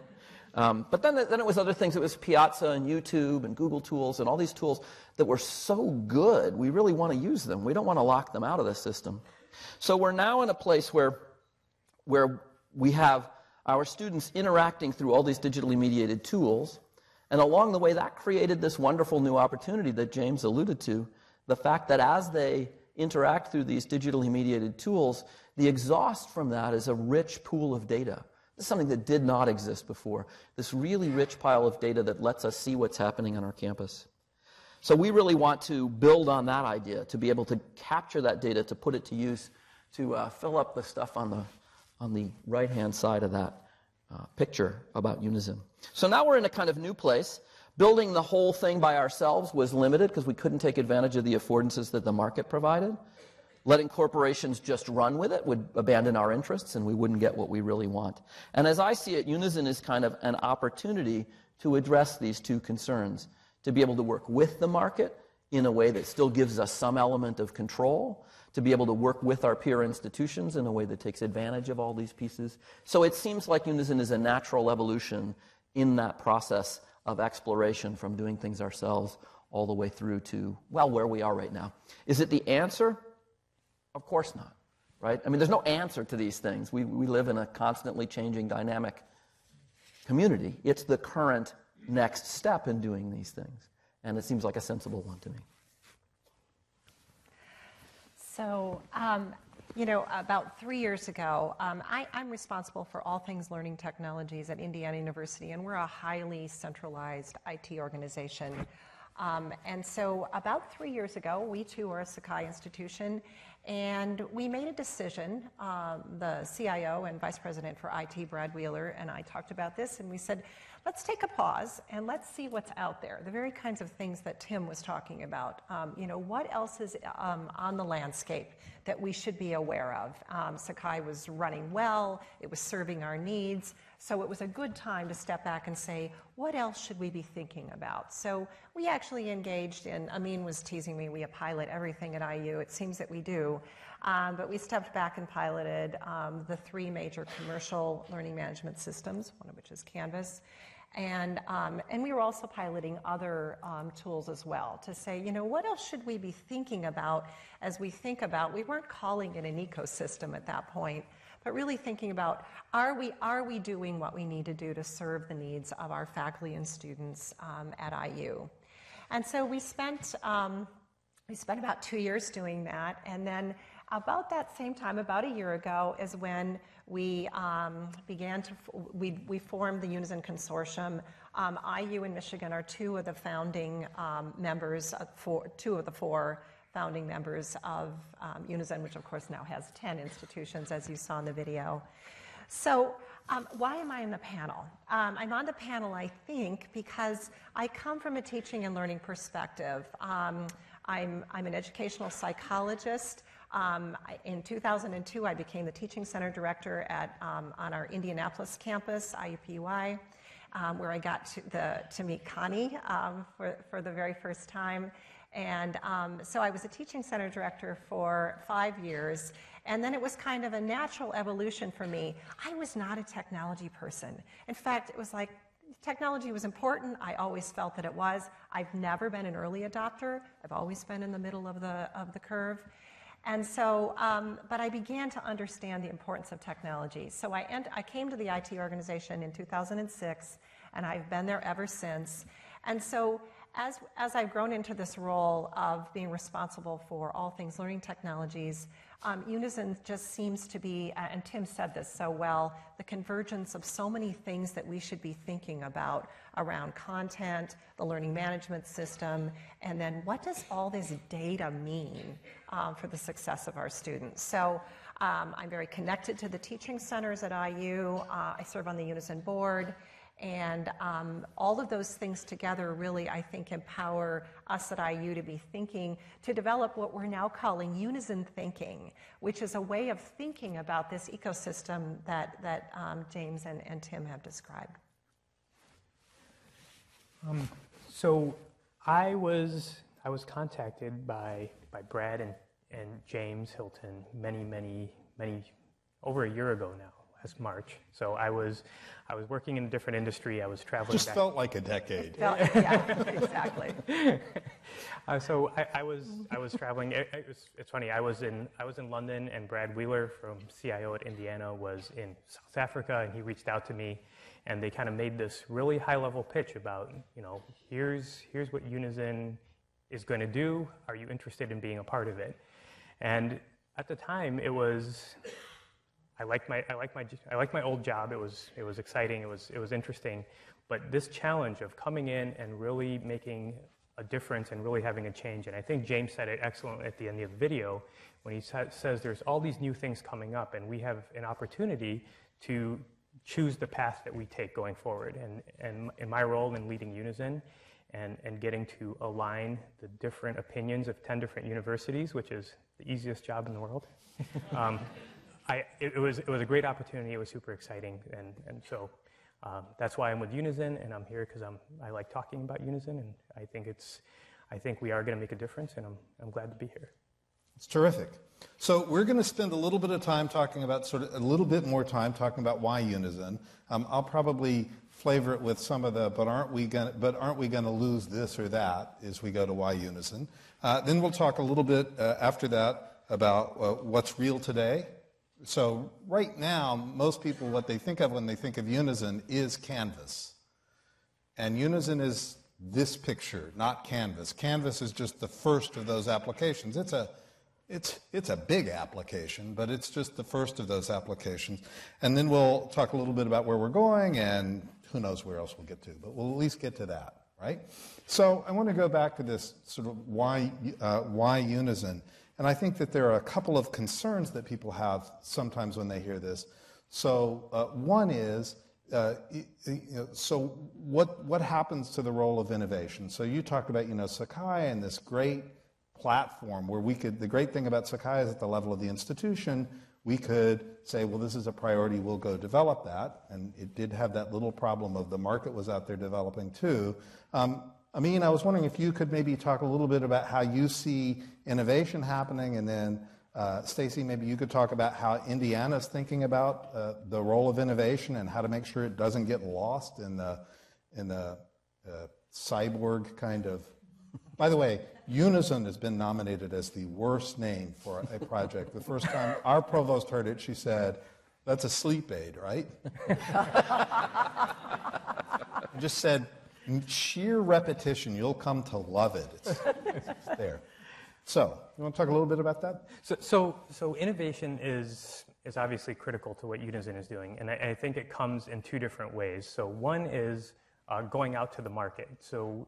But then it was other things. It was Piazza and YouTube and Google tools and all these tools that were so good, we really want to use them. We don't want to lock them out of the system. So we're now in a place where we have our students interacting through all these digitally mediated tools, and along the way that created this wonderful new opportunity that James alluded to, the fact that as they interact through these digitally mediated tools, the exhaust from that is a rich pool of data. This is something that did not exist before. This really rich pile of data that lets us see what's happening on our campus. So we really want to build on that idea, to be able to capture that data, to put it to use, to fill up the stuff on the right-hand side of that picture about Unizin. So now we're in a kind of new place. Building the whole thing by ourselves was limited because we couldn't take advantage of the affordances that the market provided. Letting corporations just run with it would abandon our interests, and we wouldn't get what we really want. And as I see it, Unizin is kind of an opportunity to address these two concerns, to be able to work with the market in a way that still gives us some element of control, to be able to work with our peer institutions in a way that takes advantage of all these pieces. So it seems like Unizin is a natural evolution in that process of exploration from doing things ourselves all the way through to, well, where we are right now. Is it the answer? Of course not, right? I mean, there's no answer to these things. We live in a constantly changing, dynamic community. It's the current next step in doing these things, and it seems like a sensible one to me. So, about 3 years ago, I'm responsible for all things learning technologies at Indiana University, and we're a highly centralized IT organization. And so about 3 years ago, we too are a Sakai institution, and we made a decision, the CIO and Vice President for IT, Brad Wheeler, and I talked about this, and we said, let's take a pause and let's see what's out there. The very kinds of things that Tim was talking about. What else is on the landscape that we should be aware of? Sakai was running well, it was serving our needs, so it was a good time to step back and say, what else should we be thinking about? So we actually engaged in, Amin was teasing me, we pilot everything at IU, it seems that we do, but we stepped back and piloted the 3 major commercial learning management systems, one of which is Canvas. And we were also piloting other tools as well to say, what else should we be thinking about as we think about, we weren't calling it an ecosystem at that point, but really thinking about, are we doing what we need to do to serve the needs of our faculty and students at IU? And so we spent about 2 years doing that, and then about that same time, about a year ago, is when we we formed the Unizin Consortium. IU and Michigan are 2 of the founding members, 2 of the 4 founding members of Unizin, which of course now has 10 institutions, as you saw in the video. So why am I in the panel? I'm on the panel, I think, because I come from a teaching and learning perspective. I'm an educational psychologist. In 2002, I became the teaching center director on our Indianapolis campus, IUPUI, where I got to meet Connie for the very first time. And so I was a teaching center director for 5 years, and then it was kind of a natural evolution for me. I was not a technology person. In fact, it was like technology was important. I always felt that it was. I've never been an early adopter. I've always been in the middle of the curve. And so, but I began to understand the importance of technology. So I came to the IT organization in 2006, and I've been there ever since. And so as I've grown into this role of being responsible for all things learning technologies, Unizin just seems to be, and Tim said this so well, the convergence of so many things that we should be thinking about around content, the learning management system, and then what does all this data mean for the success of our students? So I'm very connected to the teaching centers at IU. I serve on the Unizin board. And all of those things together really, I think, empower us at IU to be thinking, to develop what we're now calling Unizin thinking, which is a way of thinking about this ecosystem that James and Tim have described. So I was contacted by Brad and James Hilton many over a year ago now. March. So I was working in a different industry. I was traveling. Just felt like a decade. Yeah, exactly. So I was traveling. It's funny. I was in London, and Brad Wheeler from CIO at Indiana was in South Africa, and he reached out to me, and they kind of made this really high-level pitch about, here's what Unizin is going to do. Are you interested in being a part of it? And at the time, it was. I liked my old job. It was exciting. It was interesting, but this challenge of coming in and really making a difference and really having a change. And I think James said it excellently at the end of the video when he says there's all these new things coming up, and we have an opportunity to choose the path that we take going forward. And in my role in leading Unizin and getting to align the different opinions of 10 different universities, which is the easiest job in the world. It was a great opportunity. It was super exciting, and so that's why I'm with Unizin, and I'm here because I like talking about Unizin, and I think we are going to make a difference, and I'm glad to be here. It's terrific. So we're going to spend a little bit of time talking about a little bit more time talking about why Unizin. I'll probably flavor it with some of the but aren't we going to lose this or that as we go to why Unizin. Then we'll talk a little bit after that about what's real today. So right now, most people, what they think of when they think of Unizin is Canvas. And Unizin is this picture, not Canvas. Canvas is just the first of those applications. It's a big application, but it's just the first of those applications. And then we'll talk a little bit about where we're going, and who knows where else we'll get to, but we'll at least get to that, right? So I want to go back to this sort of why Unizin. And I think that there are a couple of concerns that people have sometimes when they hear this. So one is so what happens to the role of innovation? So you talked about, Sakai and this great platform where the great thing about Sakai is at the level of the institution, we could say, well, this is a priority, we'll go develop that. And it did have that little problem of the market was out there developing too. Amin, I was wondering if you could maybe talk a little bit about how you see innovation happening, and then Stacy, maybe you could talk about how Indiana's thinking about the role of innovation and how to make sure it doesn't get lost in the cyborg kind of. By the way, Unizin has been nominated as the worst name for a project. The first time our provost heard it, she said, "That's a sleep aid, right?" I just said, sheer repetition, you'll come to love it. It's there. So, you want to talk a little bit about that? So innovation is obviously critical to what Unizin is doing, and I think it comes in two different ways. So one is going out to the market. So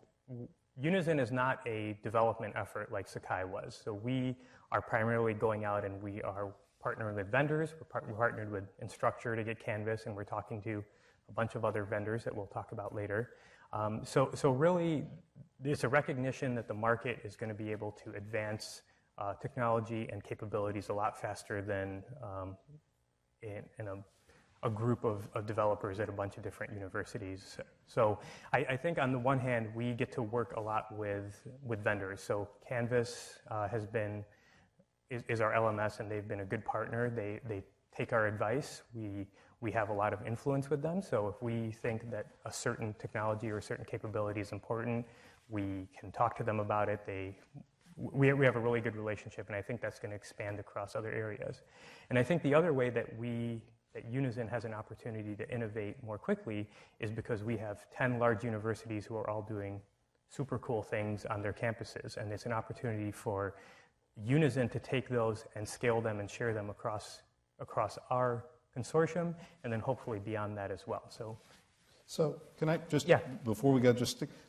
Unizin is not a development effort like Sakai was. So we are primarily going out and we are partnering with vendors. We're partnered with Instructure to get Canvas, and we're talking to a bunch of other vendors that we'll talk about later. So really, it's a recognition that the market is going to be able to advance technology and capabilities a lot faster than in a group of developers at a bunch of different universities. So I think on the one hand, we get to work a lot with vendors. So Canvas is our LMS, and they've been a good partner. They take our advice. We have a lot of influence with them. So if we think that a certain technology or a certain capability is important, we can talk to them about it. We have a really good relationship, and I think that's going to expand across other areas. And I think the other way that Unizin has an opportunity to innovate more quickly is because we have 10 large universities who are all doing super cool things on their campuses, and it's an opportunity for Unizin to take those and scale them and share them across our consortium, and then hopefully beyond that as well. So can I just, before we go,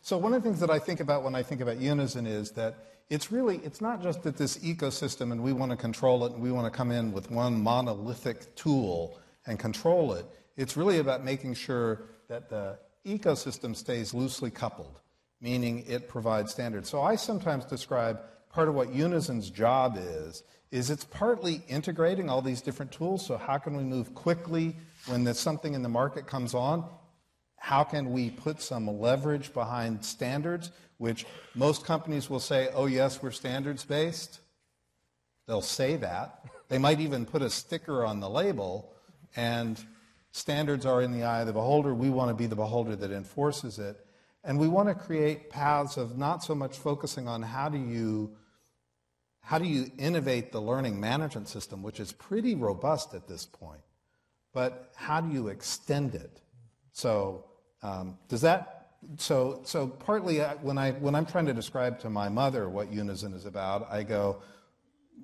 so one of the things that I think about when I think about Unizin is that it's not just that this ecosystem and we want to control it and we want to come in with one monolithic tool and control it. It's really about making sure that the ecosystem stays loosely coupled, meaning it provides standards. So I sometimes describe part of what Unizin's job is it's partly integrating all these different tools. So how can we move quickly when there's something in the market comes on? How can we put some leverage behind standards, which most companies will say, oh yes, we're standards-based. They'll say that. They might even put a sticker on the label, and standards are in the eye of the beholder. We want to be the beholder that enforces it. And we want to create paths of not so much focusing on how do you innovate the learning management system, which is pretty robust at this point, but how do you extend it? So so partly when I'm trying to describe to my mother what Unizin is about, I go,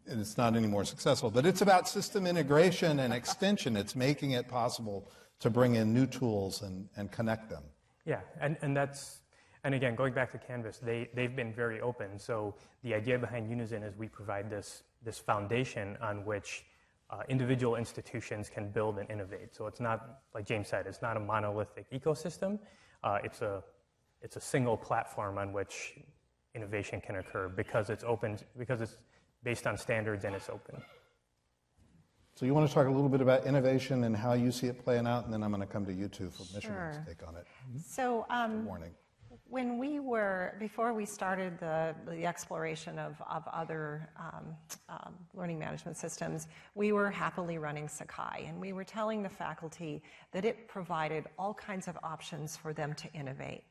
and it's not any more successful, but it's about system integration and extension. It's making it possible to bring in new tools and connect them. Yeah, and again, going back to Canvas, they've been very open. So the idea behind Unizin is we provide this foundation on which individual institutions can build and innovate. So it's not, like James said, it's not a monolithic ecosystem. It's a single platform on which innovation can occur because it's open, because it's based on standards and it's open. So you want to talk a little bit about innovation and how you see it playing out, and then I'm going to come to you two for Michigan's take on it. So warning. When before we started the exploration of other learning management systems, we were happily running Sakai, and we were telling the faculty that it provided all kinds of options for them to innovate.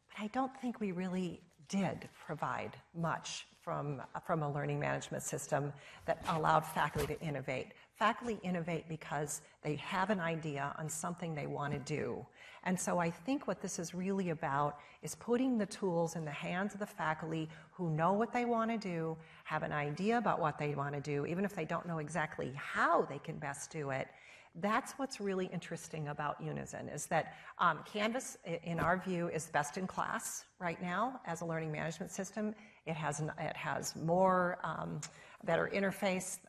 But I don't think we really did provide much from a learning management system that allowed faculty to innovate. Faculty innovate because they have an idea on something they want to do. And so I think what this is really about is putting the tools in the hands of the faculty who know what they want to do, have an idea about what they want to do, even if they don't know exactly how they can best do it. That's what's really interesting about Unizin, is that Canvas, in our view, is best in class right now as a learning management system. It has more better interface,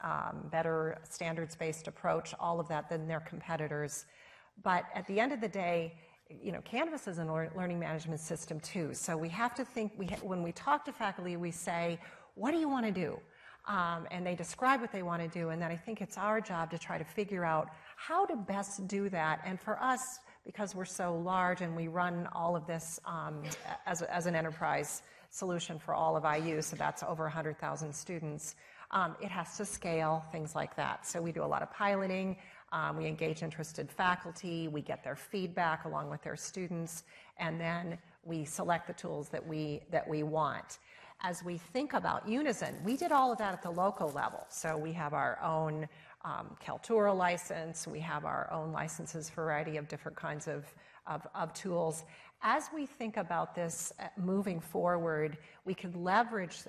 better standards-based approach, all of that than their competitors. But at the end of the day, you know, Canvas is a learning management system too. So we have to think, when we talk to faculty, we say, what do you want to do? And they describe what they want to do, and then I think it's our job to try to figure out how to best do that. And for us, because we're so large and we run all of this as an enterprise solution for all of IU, so that's over 100,000 students, it has to scale, things like that. So we do a lot of piloting, we engage interested faculty, we get their feedback along with their students, and then we select the tools that we want. As we think about Unizin, we did all of that at the local level. So we have our own Kaltura license, we have our own licenses for a variety of different kinds of tools. As we think about this moving forward, we could leverage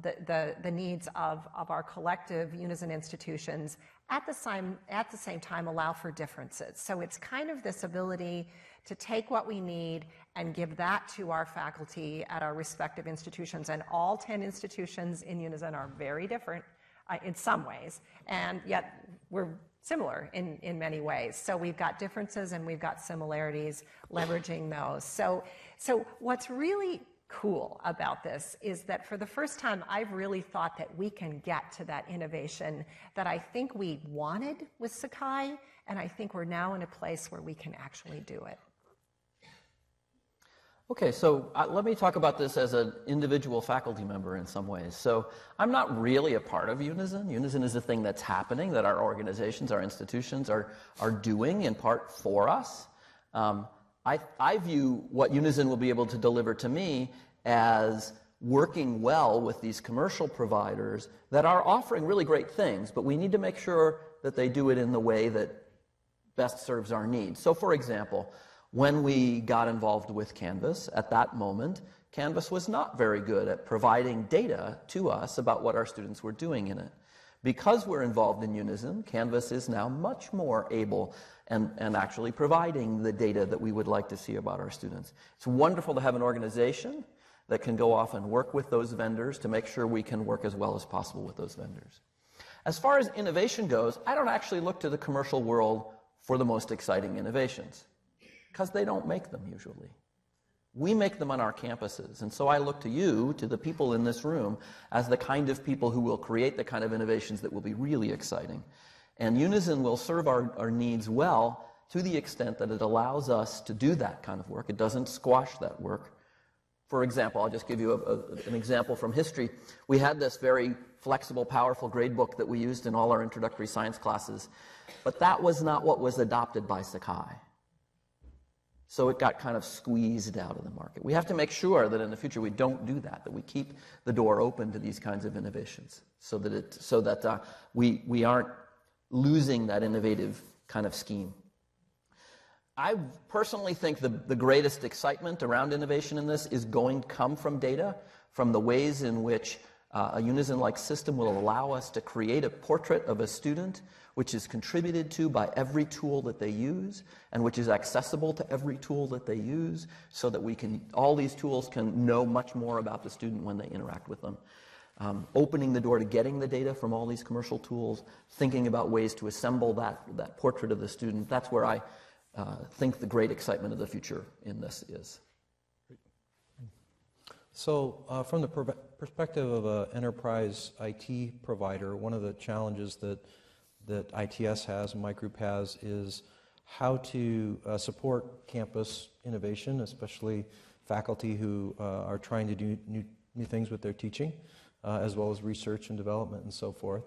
the needs of our collective Unizin institutions, at the same time allow for differences. So it's kind of this ability to take what we need and give that to our faculty at our respective institutions. And all 10 institutions in Unizin are very different in some ways, and yet we're similar in many ways. So we've got differences and we've got similarities, leveraging those. So what's really cool about this is that for the first time, I've really thought that we can get to that innovation that I think we wanted with Sakai, and I think we're now in a place where we can actually do it. Okay, so let me talk about this as an individual faculty member in some ways. So I'm not really a part of Unizin. Unizin is a thing that's happening, that our organizations, our institutions are doing in part for us. I view what Unizin will be able to deliver to me as working well with these commercial providers that are offering really great things, but we need to make sure that they do it in the way that best serves our needs. So for example, when we got involved with Canvas, at that moment, Canvas was not very good at providing data to us about what our students were doing in it. Because we're involved in Unizin, Canvas is now much more able and actually providing the data that we would like to see about our students. It's wonderful to have an organization that can go off and work with those vendors to make sure we can work as well as possible with those vendors. As far as innovation goes, I don't actually look to the commercial world for the most exciting innovations, because they don't make them usually. We make them on our campuses, and so I look to you, to the people in this room, as the kind of people who will create the kind of innovations that will be really exciting. And Unizin will serve our needs well to the extent that it allows us to do that kind of work. It doesn't squash that work. For example, I'll just give you an example from history. We had this very flexible, powerful gradebook that we used in all our introductory science classes, but that was not what was adopted by Sakai. So it got kind of squeezed out of the market. We have to make sure that in the future we don't do that, that we keep the door open to these kinds of innovations so that we aren't losing that innovative kind of scheme. I personally think the greatest excitement around innovation in this is going to come from data, from the ways in which a Unizin-like system will allow us to create a portrait of a student which is contributed to by every tool that they use and which is accessible to every tool that they use so that all these tools can know much more about the student when they interact with them. Opening the door to getting the data from all these commercial tools, thinking about ways to assemble that portrait of the student, that's where I think the great excitement of the future in this is. So from the perspective of an enterprise IT provider, one of the challenges that ITS has and my group has is how to support campus innovation, especially faculty who are trying to do new things with their teaching, as well as research and development and so forth.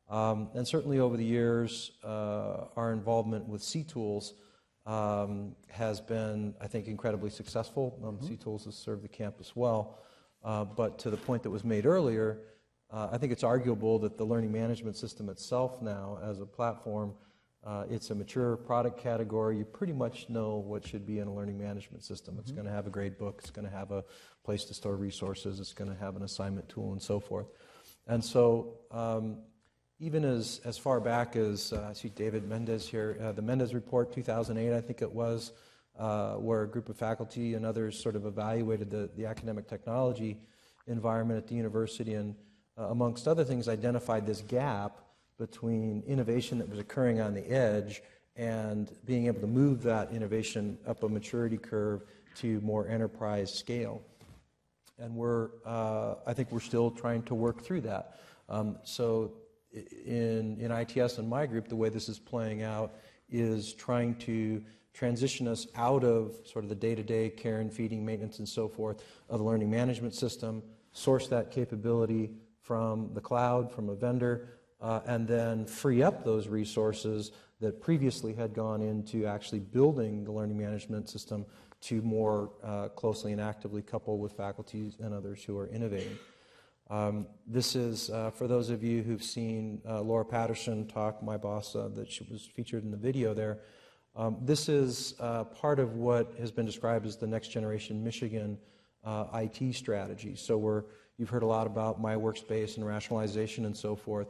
And certainly over the years, our involvement with C-Tools has been, I think, incredibly successful. C-Tools has served the campus well. But to the point that was made earlier, I think it's arguable that the learning management system itself now, as a platform, it's a mature product category. You pretty much know what should be in a learning management system. It's going to have a grade book. It's going to have a place to store resources. It's going to have an assignment tool and so forth. And so even as far back as, I see David Mendez here, the Mendez Report 2008, I think it was, where a group of faculty and others sort of evaluated the academic technology environment at the university and amongst other things identified this gap between innovation that was occurring on the edge and being able to move that innovation up a maturity curve to more enterprise scale. And I think we're still trying to work through that. So in ITS and my group, the way this is playing out is trying to transition us out of sort of the day-to-day care and feeding, maintenance, and so forth of the learning management system, source that capability from the cloud, from a vendor, and then free up those resources that previously had gone into actually building the learning management system to more closely and actively couple with faculties and others who are innovating. This is, for those of you who've seen Laura Patterson talk, my boss, that she was featured in the video there, this is part of what has been described as the Next Generation Michigan IT strategy. So you've heard a lot about my workspace and rationalization and so forth.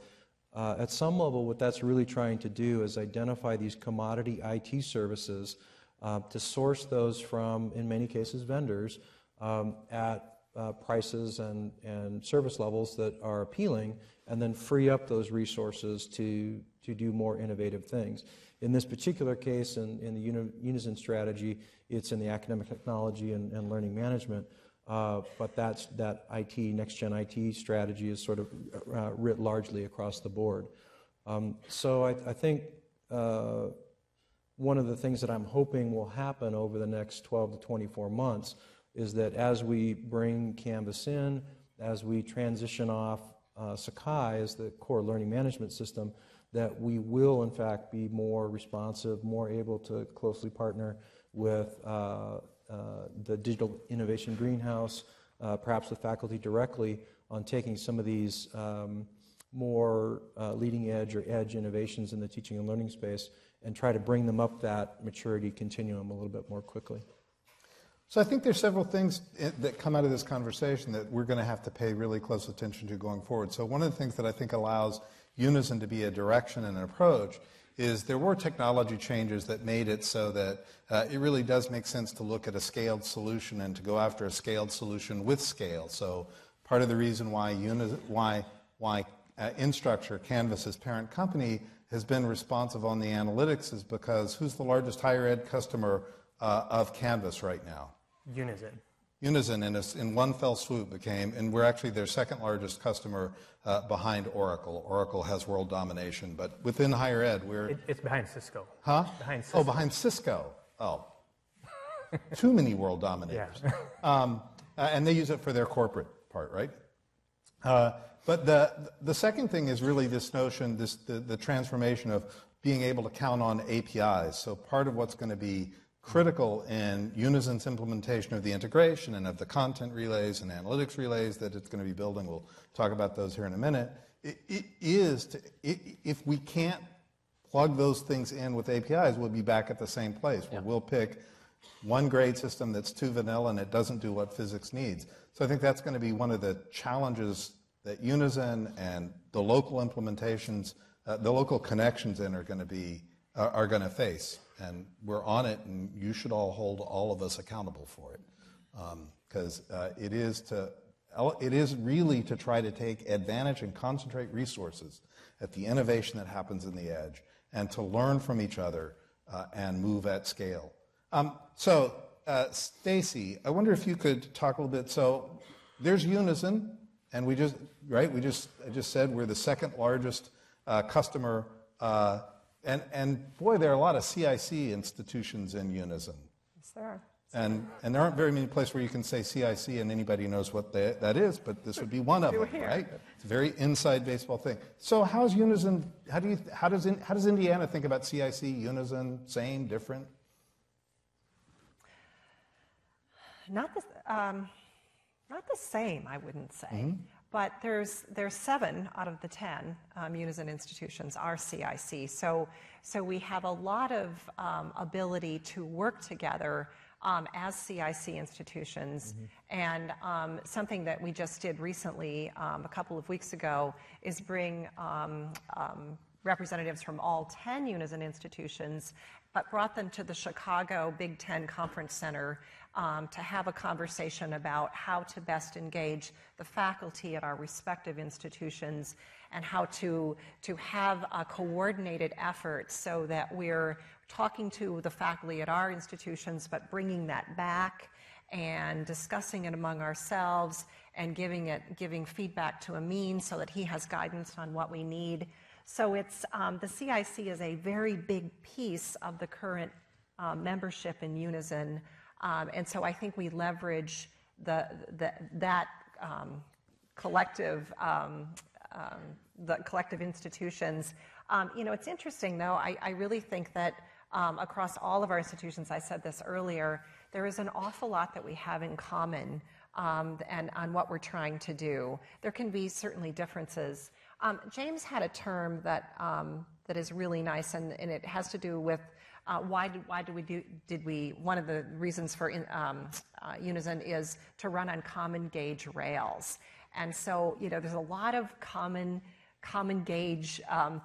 At some level, what that's really trying to do is identify these commodity IT services to source those from, in many cases, vendors at prices and service levels that are appealing, and then free up those resources to do more innovative things. In this particular case, in the Unizin strategy, it's in the academic technology and learning management, but that IT, next-gen IT strategy is sort of writ largely across the board. So I think one of the things that I'm hoping will happen over the next 12 to 24 months is that as we bring Canvas in, as we transition off Sakai as the core learning management system, that we will in fact be more responsive, more able to closely partner with the Digital Innovation Greenhouse, perhaps with faculty directly on taking some of these more leading edge or edge innovations in the teaching and learning space and try to bring them up that maturity continuum a little bit more quickly. So I think there's several things that come out of this conversation that we're going to have to pay really close attention to going forward. So one of the things that I think allows Unizin to be a direction and an approach is there were technology changes that made it so that it really does make sense to look at a scaled solution and to go after a scaled solution with scale. So part of the reason why Instructure, Canvas's parent company, has been responsive on the analytics is because who's the largest higher ed customer of Canvas right now? Unizin. Unizin in one fell swoop became, and we're actually their second largest customer behind Oracle. Oracle has world domination, but within higher ed, It's behind Cisco. Huh? Behind Cisco. Oh, behind Cisco. Oh. Too many world dominators. Yeah. And they use it for their corporate part, right? But the second thing is really this notion, the transformation of being able to count on APIs. So part of what's going to be critical in Unizin's implementation of the integration and of the content relays and analytics relays that it's going to be building, we'll talk about those here in a minute, if we can't plug those things in with APIs, we'll be back at the same place where we'll pick one grade system that's too vanilla and it doesn't do what physics needs. So I think that's going to be one of the challenges that Unizin and the local implementations, the local connections in are going to face. And we're on it, and you should all hold all of us accountable for it, because it is really to try to take advantage and concentrate resources at the innovation that happens in the edge, and to learn from each other and move at scale. So, Stacy, I wonder if you could talk a little bit. So, there's Unizin, and I just said we're the second largest customer. And boy, there are a lot of CIC institutions in Unizin. Yes, there are. And there aren't very many places where you can say CIC and anybody knows what that is, but this would be one of them, right? It's a very inside baseball thing. So how's Unizin, how does Indiana think about CIC, Unizin, same, different? Not the same, I wouldn't say. Mm-hmm. But there's 7 out of the 10 Unizin institutions are CIC. So we have a lot of ability to work together as CIC institutions. Mm-hmm. And something that we just did recently, a couple of weeks ago, is bring representatives from all 10 Unizin institutions, but brought them to the Chicago Big Ten Conference Center to have a conversation about how to best engage the faculty at our respective institutions and how to have a coordinated effort so that we're talking to the faculty at our institutions, but bringing that back and discussing it among ourselves and giving feedback to Amin so that he has guidance on what we need. So it's the CIC is a very big piece of the current membership in Unizin, and so I think we leverage that collective the collective institutions. It's interesting though. I really think that across all of our institutions, I said this earlier, there is an awful lot that we have in common and on what we're trying to do. There can be certainly differences. James had a term that is really nice, and it has to do with one of the reasons for Unizin is to run on common gauge rails. And so, there's a lot of common gauge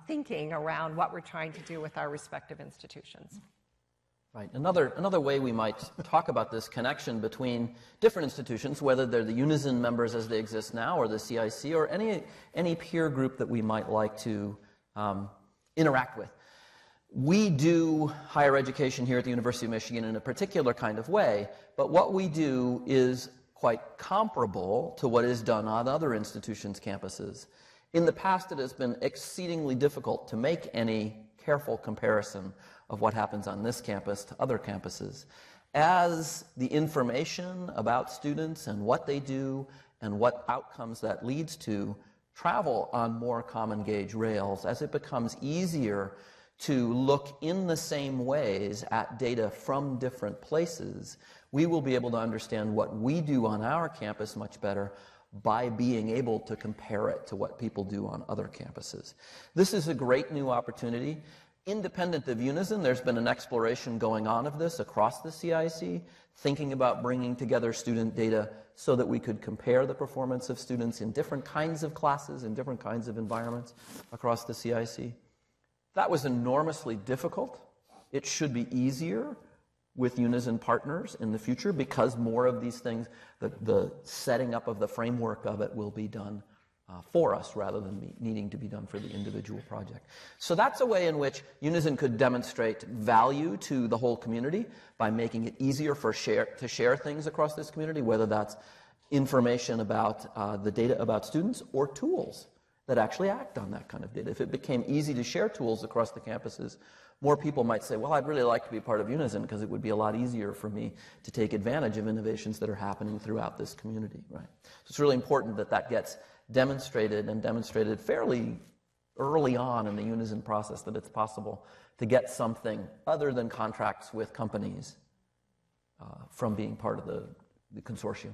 thinking around what we're trying to do with our respective institutions. Right. Another way we might talk about this connection between different institutions, whether they're the Unizin members as they exist now, or the CIC, or any peer group that we might like to interact with. We do higher education here at the University of Michigan in a particular kind of way, but what we do is quite comparable to what is done on other institutions' campuses. In the past, it has been exceedingly difficult to make any careful comparison of what happens on this campus to other campuses. As the information about students and what they do and what outcomes that leads to travel on more common gauge rails, as it becomes easier to look in the same ways at data from different places, we will be able to understand what we do on our campus much better by being able to compare it to what people do on other campuses. This is a great new opportunity. Independent of Unizin, there's been an exploration going on of this across the CIC, thinking about bringing together student data so that we could compare the performance of students in different kinds of classes, in different kinds of environments across the CIC. That was enormously difficult. It should be easier with Unizin partners in the future because more of these things, the setting up of the framework of it will be done for us rather than needing to be done for the individual project. So that's a way in which Unizin could demonstrate value to the whole community by making it easier to share things across this community, whether that's information about the data about students or tools that actually act on that kind of data. If it became easy to share tools across the campuses, more people might say, well, I'd really like to be part of Unizin because it would be a lot easier for me to take advantage of innovations that are happening throughout this community, right? So it's really important that that gets demonstrated and demonstrated fairly early on in the Unizin process, that it's possible to get something other than contracts with companies from being part of the consortium.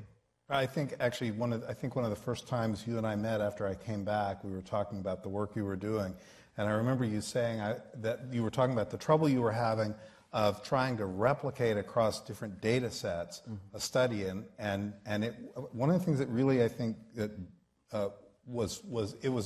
I think actually one of the first times you and I met after I came back, we were talking about the work you were doing, and I remember you saying that you were talking about the trouble you were having of trying to replicate across different data sets a study, and one of the things that really I think that was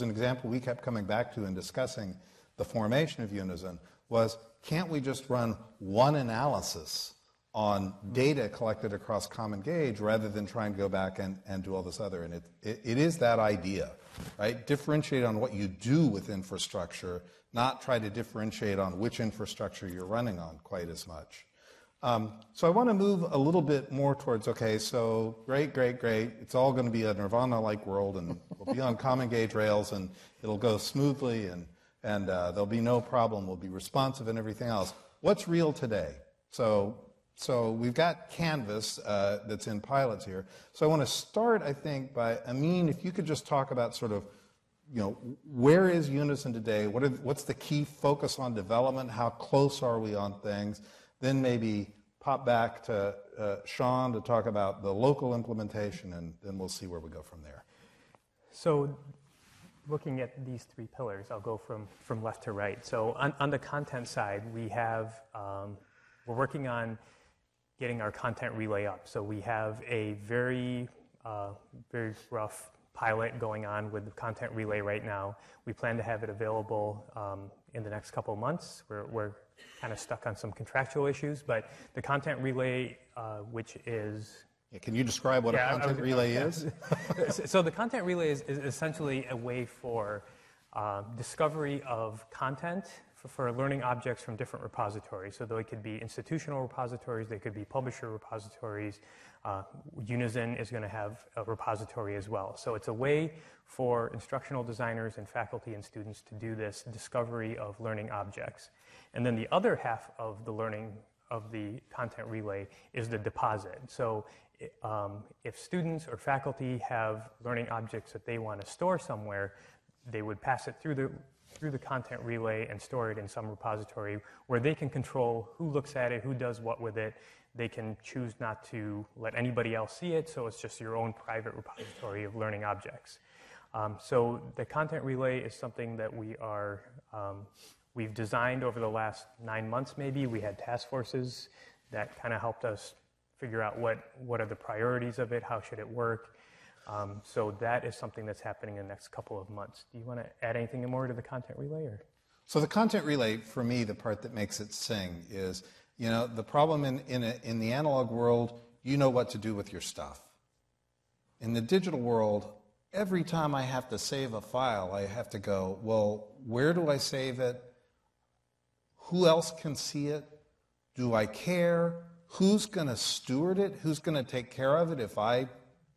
an example we kept coming back to in discussing the formation of Unizin was, can't we just run one analysis on data collected across common gauge rather than trying to go back and do all this other? And it is that idea, right? Differentiate on what you do with infrastructure, not try to differentiate on which infrastructure you're running on quite as much. So I want to move a little bit more towards, okay, so great. It's all going to be a Nirvana-like world, and we'll be on common gauge rails, and it'll go smoothly, and there'll be no problem. We'll be responsive and everything else. What's real today? So we've got Canvas that's in pilots here. So I want to start, I think, by, Amin, if you could just talk about sort of, where is Unizin today? What's the key focus on development? How close are we on things? Then maybe pop back to Sean to talk about the local implementation, and then we'll see where we go from there. So looking at these three pillars, I'll go from left to right. So on the content side, we're working on getting our content relay up. So we have a very rough pilot going on with the content relay right now. We plan to have it available in the next couple of months. We're kind of stuck on some contractual issues, but the content relay, which is... Yeah, can you describe what a content relay is? So the content relay is essentially a way for discovery of content for learning objects from different repositories. So they could be institutional repositories, they could be publisher repositories. Unizin is going to have a repository as well. So it's a way for instructional designers and faculty and students to do this discovery of learning objects. And then the other half of the learning of the content relay is the deposit. So if students or faculty have learning objects that they want to store somewhere, they would pass it through the content relay and store it in some repository where they can control who looks at it, who does what with it. They can choose not to let anybody else see it, so it's just your own private repository of learning objects. So the content relay is something that we've designed over the last 9 months maybe. We had task forces that kind of helped us figure out what are the priorities of it, how should it work. So that is something that's happening in the next couple of months. Do you want to add anything more to the content relay? Or? So the content relay, for me, the part that makes it sing is, the problem in the analog world, you know what to do with your stuff. In the digital world, every time I have to save a file, I have to go, well, where do I save it? Who else can see it? Do I care? Who's going to steward it? Who's going to take care of it if I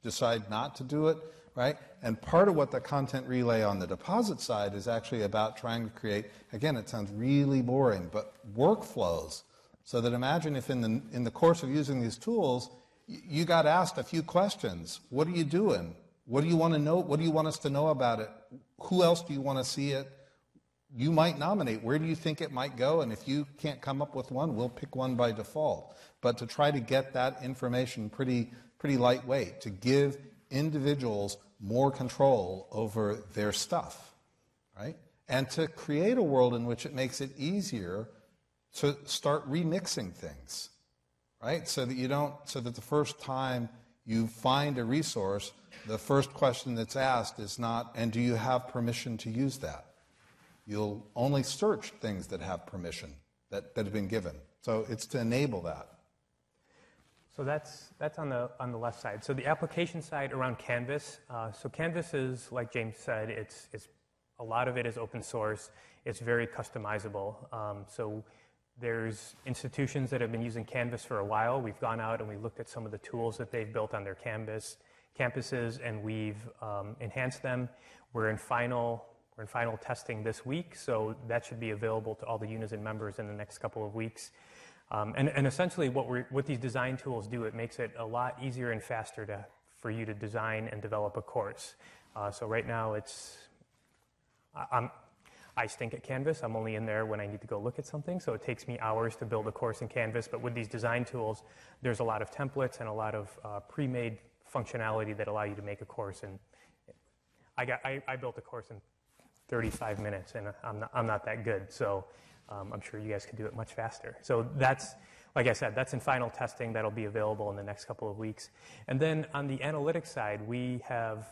decide not to do it, right? And part of what the content relay on the deposit side is actually about trying to create, again, it sounds really boring, but workflows. So that imagine if in the course of using these tools, you got asked a few questions. What are you doing? What do you want to know? What do you want us to know about it? Who else do you want to see it? You might nominate. Where do you think it might go? And if you can't come up with one, we'll pick one by default. But to try to get that information pretty lightweight, to give individuals more control over their stuff, right? And to create a world in which it makes it easier to start remixing things, right? So that the first time you find a resource, the first question that's asked is not, and do you have permission to use that? You'll only search things that have permission, that have been given. So it's to enable that. So that's on the left side. So the application side around Canvas. So Canvas is, like James said, it's a lot of it is open source. It's very customizable. So there's institutions that have been using Canvas for a while. We've gone out and we looked at some of the tools that they've built on their campuses, and we've enhanced them. We're in final testing this week, so that should be available to all the Unizin members in the next couple of weeks. And essentially what these design tools do, it makes it a lot easier and faster for you to design and develop a course. So right now I stink at Canvas. I'm only in there when I need to go look at something, so it takes me hours to build a course in Canvas. But with these design tools, there's a lot of templates and a lot of pre-made functionality that allow you to make a course. And I built a course in 35 minutes, and I'm not that good. So I'm sure you guys could do it much faster. So that's, like I said, that's in final testing. That'll be available in the next couple of weeks. And then on the analytics side, we have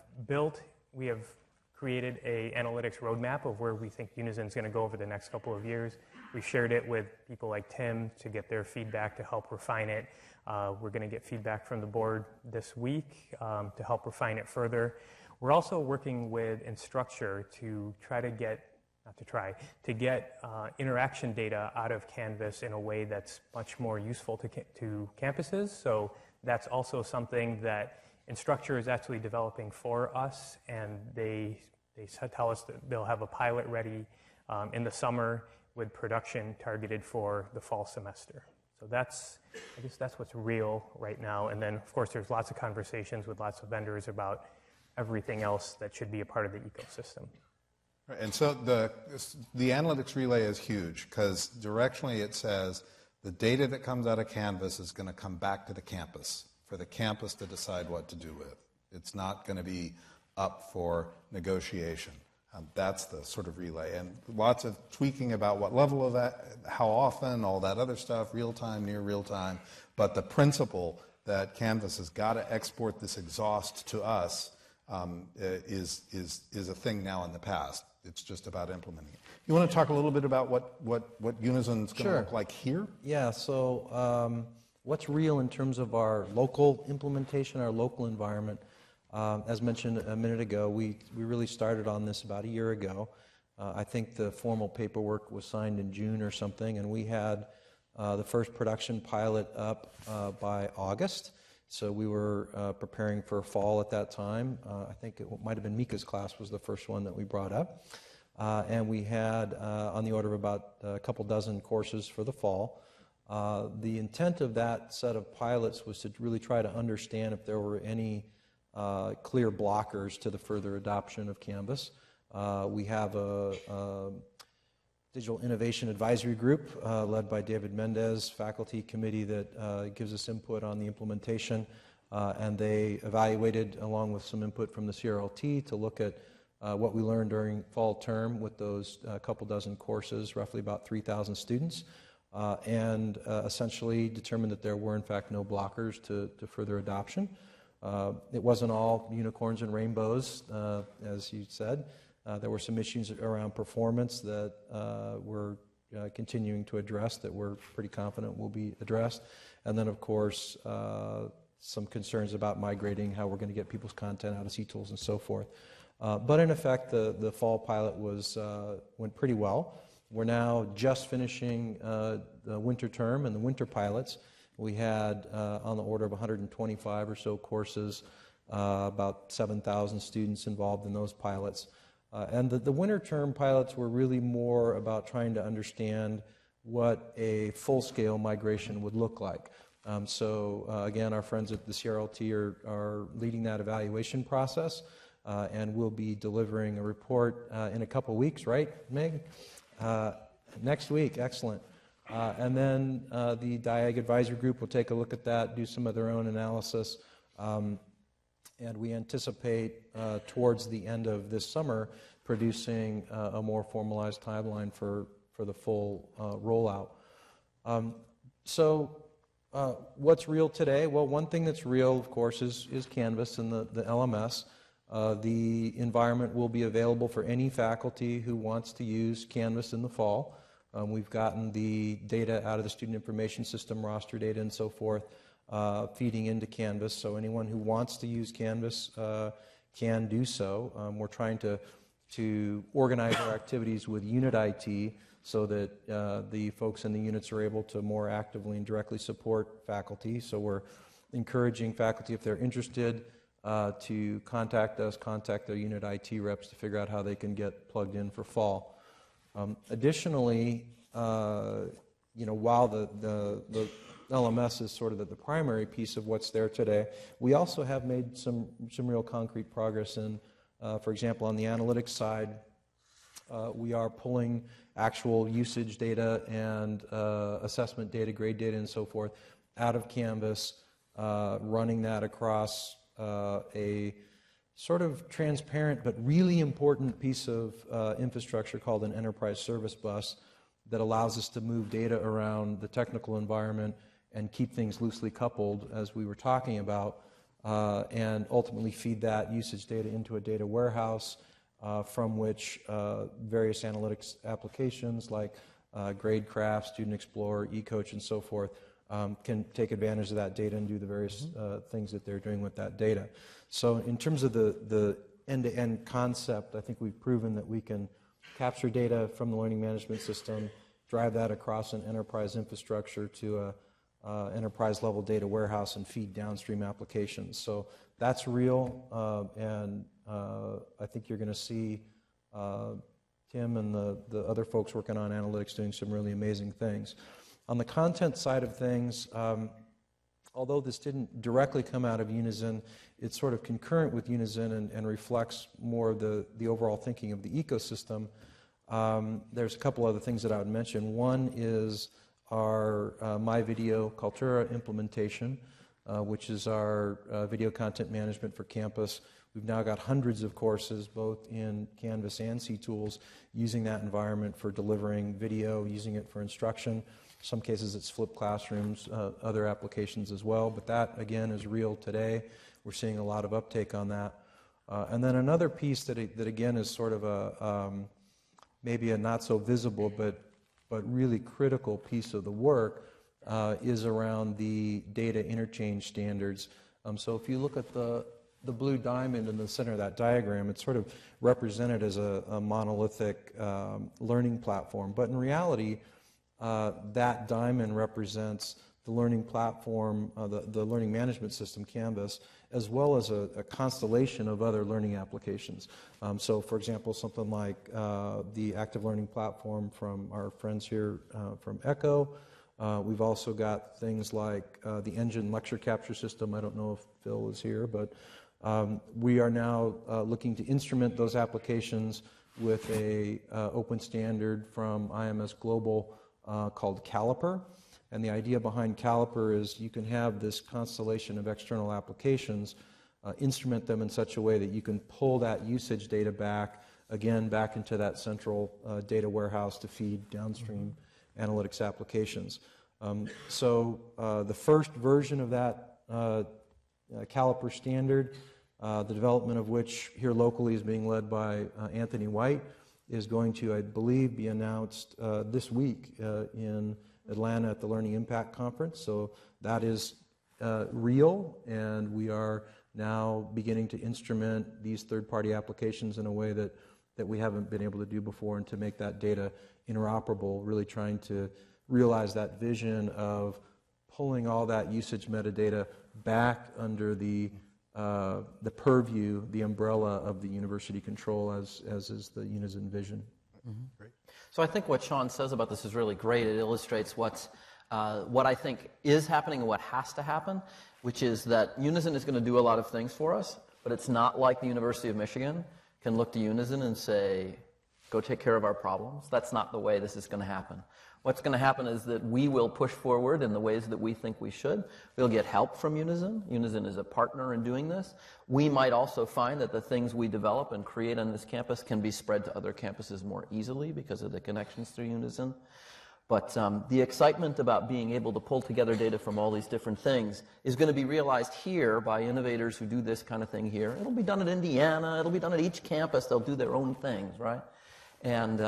created an analytics roadmap of where we think Unizin is going to go over the next couple of years. We've shared it with people like Tim to get their feedback to help refine it. We're going to get feedback from the board this week to help refine it further. We're also working with Instructure to get interaction data out of Canvas in a way that's much more useful to campuses. So that's also something that Instructure is actually developing for us, and they tell us that they'll have a pilot ready in the summer with production targeted for the fall semester. So I guess that's what's real right now. And then, of course, there's lots of conversations with lots of vendors about everything else that should be a part of the ecosystem. And so the analytics relay is huge because directionally it says the data that comes out of Canvas is going to come back to the campus for the campus to decide what to do with. It's not going to be up for negotiation. That's the sort of relay. And lots of tweaking about what level of that, how often, all that other stuff, real time, near real time. But the principle that Canvas has got to export this exhaust to us is a thing now in the past. It's just about implementing it. You want to talk a little bit about what Unizin's going to look like here? Yeah, so what's real in terms of our local implementation, our local environment? As mentioned a minute ago, we really started on this about a year ago. I think the formal paperwork was signed in June or something, and we had the first production pilot up by August. So we were preparing for fall at that time. I think it might have been Mika's class was the first one that we brought up. And we had on the order of about a couple dozen courses for the fall. The intent of that set of pilots was to really try to understand if there were any clear blockers to the further adoption of Canvas. We have a Digital Innovation Advisory Group led by David Mendez, faculty committee that gives us input on the implementation, and they evaluated along with some input from the CRLT to look at what we learned during fall term with those couple dozen courses, roughly about 3,000 students, and essentially determined that there were in fact no blockers to further adoption. It wasn't all unicorns and rainbows, as you said. There were some issues around performance that we're continuing to address that we're pretty confident will be addressed. And then, of course, some concerns about migrating, how we're going to get people's content out of C-tools and so forth. But in effect, the fall pilot went pretty well. We're now just finishing the winter term and the winter pilots. We had on the order of 125 or so courses, about 7,000 students involved in those pilots. And the winter term pilots were really more about trying to understand what a full-scale migration would look like. So again, our friends at the CRLT are leading that evaluation process, and we'll be delivering a report in a couple weeks, right, Meg? Next week, excellent. And then the DIAG Advisory Group will take a look at that, do some of their own analysis, and we anticipate towards the end of this summer producing a more formalized timeline for the full rollout. So what's real today? Well, one thing that's real, of course, is Canvas and the LMS. The environment will be available for any faculty who wants to use Canvas in the fall. We've gotten the data out of the student information system, roster data and so forth, feeding into Canvas, so anyone who wants to use Canvas can do so. We're trying to organize our activities with Unit IT so that the folks in the units are able to more actively and directly support faculty. So we're encouraging faculty, if they're interested, to contact us, contact their Unit IT reps to figure out how they can get plugged in for fall. Additionally, while the LMS is sort of the primary piece of what's there today, we also have made some real concrete progress in, for example, on the analytics side, we are pulling actual usage data and assessment data, grade data, and so forth out of Canvas, running that across a sort of transparent but really important piece of infrastructure called an enterprise service bus that allows us to move data around the technical environment and keep things loosely coupled, as we were talking about, and ultimately feed that usage data into a data warehouse from which various analytics applications like GradeCraft, Student Explorer, eCoach, and so forth can take advantage of that data and do the various things that they're doing with that data. So in terms of the end-to-end concept, I think we've proven that we can capture data from the learning management system, drive that across an enterprise infrastructure to a enterprise-level data warehouse and feed downstream applications. So that's real, and I think you're going to see Tim and the other folks working on analytics doing some really amazing things. On the content side of things, although this didn't directly come out of Unizin, it's sort of concurrent with Unizin and reflects more of the overall thinking of the ecosystem. There's a couple other things that I would mention. One is our My Video Cultura implementation, which is our video content management for campus. We've now got hundreds of courses, both in Canvas and C-Tools, using that environment for delivering video, using it for instruction. In some cases it's flipped classrooms, other applications as well, but that again is real today. We're seeing a lot of uptake on that. And then another piece that again is sort of a maybe a not so visible but really critical piece of the work is around the data interchange standards. So if you look at the blue diamond in the center of that diagram, it's sort of represented as a monolithic learning platform. But in reality, that diamond represents the learning platform, the learning management system, Canvas, as well as a constellation of other learning applications. So for example, something like the active learning platform from our friends here from Echo. We've also got things like the Engine lecture capture system. I don't know if Phil is here, but we are now looking to instrument those applications with a open standard from IMS Global called Caliper. And the idea behind Caliper is you can have this constellation of external applications, instrument them in such a way that you can pull that usage data back into that central data warehouse to feed downstream analytics applications. So the first version of that Caliper standard, the development of which here locally is being led by Anthony White, is going to, I believe, be announced this week in Atlanta at the Learning Impact Conference. So that is real, and we are now beginning to instrument these third-party applications in a way that we haven't been able to do before, and to make that data interoperable, really trying to realize that vision of pulling all that usage metadata back under the purview, the umbrella of the university control, as is the Unizin vision. Mm-hmm. Great. So I think what Sean says about this is really great. It illustrates what I think is happening and what has to happen, which is that Unizin is going to do a lot of things for us, but it's not like the University of Michigan can look to Unizin and say, go take care of our problems. That's not the way this is going to happen. What's going to happen is that we will push forward in the ways that we think we should. We'll get help from Unizin. Unizin is a partner in doing this. We might also find that the things we develop and create on this campus can be spread to other campuses more easily because of the connections through Unizin. But the excitement about being able to pull together data from all these different things is going to be realized here by innovators who do this kind of thing here. It'll be done at Indiana. It'll be done at each campus. They'll do their own things, right? And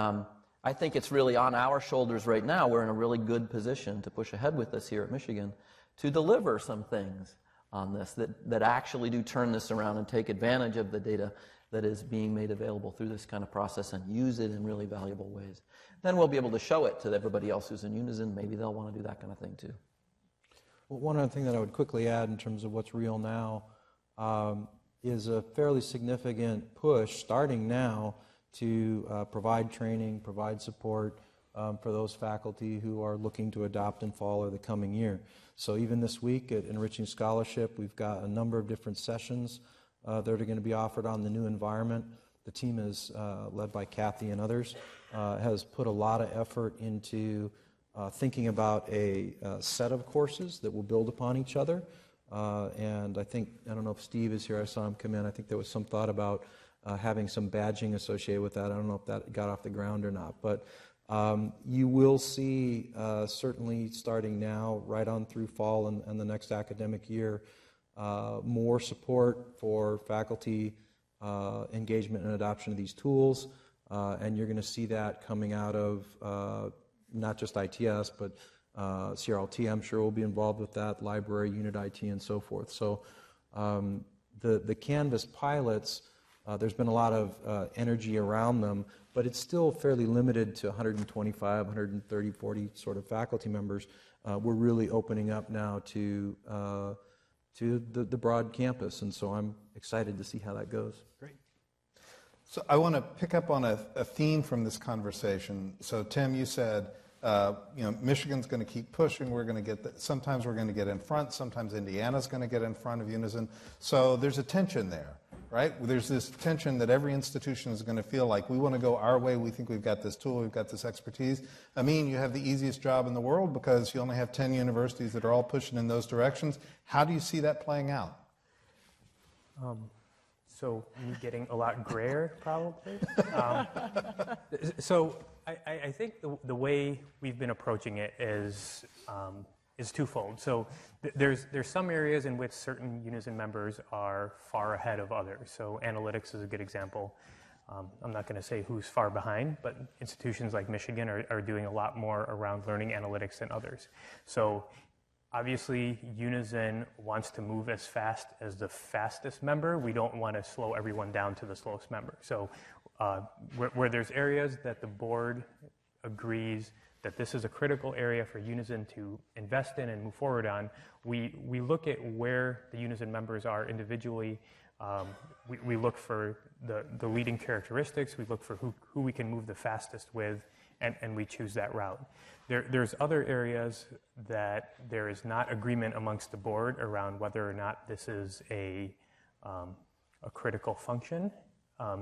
I think it's really on our shoulders right now. We're in a really good position to push ahead with this here at Michigan to deliver some things on this that actually do turn this around and take advantage of the data that is being made available through this kind of process and use it in really valuable ways. Then we'll be able to show it to everybody else who's in Unizin. Maybe they'll want to do that kind of thing too. Well, one other thing that I would quickly add in terms of what's real now is a fairly significant push starting now to provide training, provide support for those faculty who are looking to adopt in fall or the coming year. So even this week at Enriching Scholarship, we've got a number of different sessions that are going to be offered on the new environment. The team is led by Kathy and others, has put a lot of effort into thinking about a set of courses that will build upon each other. And I don't know if Steve is here, I saw him come in, I think there was some thought about having some badging associated with that. I don't know if that got off the ground or not. But you will see, certainly starting now, right on through fall and the next academic year, more support for faculty engagement and adoption of these tools. And you're going to see that coming out of not just ITS, but CRLT, I'm sure, will be involved with that, library, unit IT, and so forth. So the Canvas pilots, there's been a lot of energy around them, but it's still fairly limited to 125, 130, 40 sort of faculty members. We're really opening up now to the broad campus, and so I'm excited to see how that goes. Great. So I want to pick up on a theme from this conversation. So Tim, you said, Michigan's going to keep pushing. We're going to get sometimes we're going to get in front. Sometimes Indiana's going to get in front of Unizin. So there's a tension there, right? There's this tension that every institution is going to feel like we want to go our way. We think we've got this tool. We've got this expertise. Amin, you have the easiest job in the world because you only have 10 universities that are all pushing in those directions. How do you see that playing out? So me getting a lot grayer, probably. So I think the way we've been approaching it is is twofold. So there's some areas in which certain Unizin members are far ahead of others. So analytics is a good example. I'm not going to say who's far behind, but institutions like Michigan are doing a lot more around learning analytics than others. So obviously, Unizin wants to move as fast as the fastest member. We don't want to slow everyone down to the slowest member. So where there's areas that the board agrees that this is a critical area for Unizin to invest in and move forward on, we look at where the Unizin members are individually. We look for the leading characteristics. We look for who we can move the fastest with, and we choose that route. There's other areas that there is not agreement amongst the board around whether or not this is a critical function.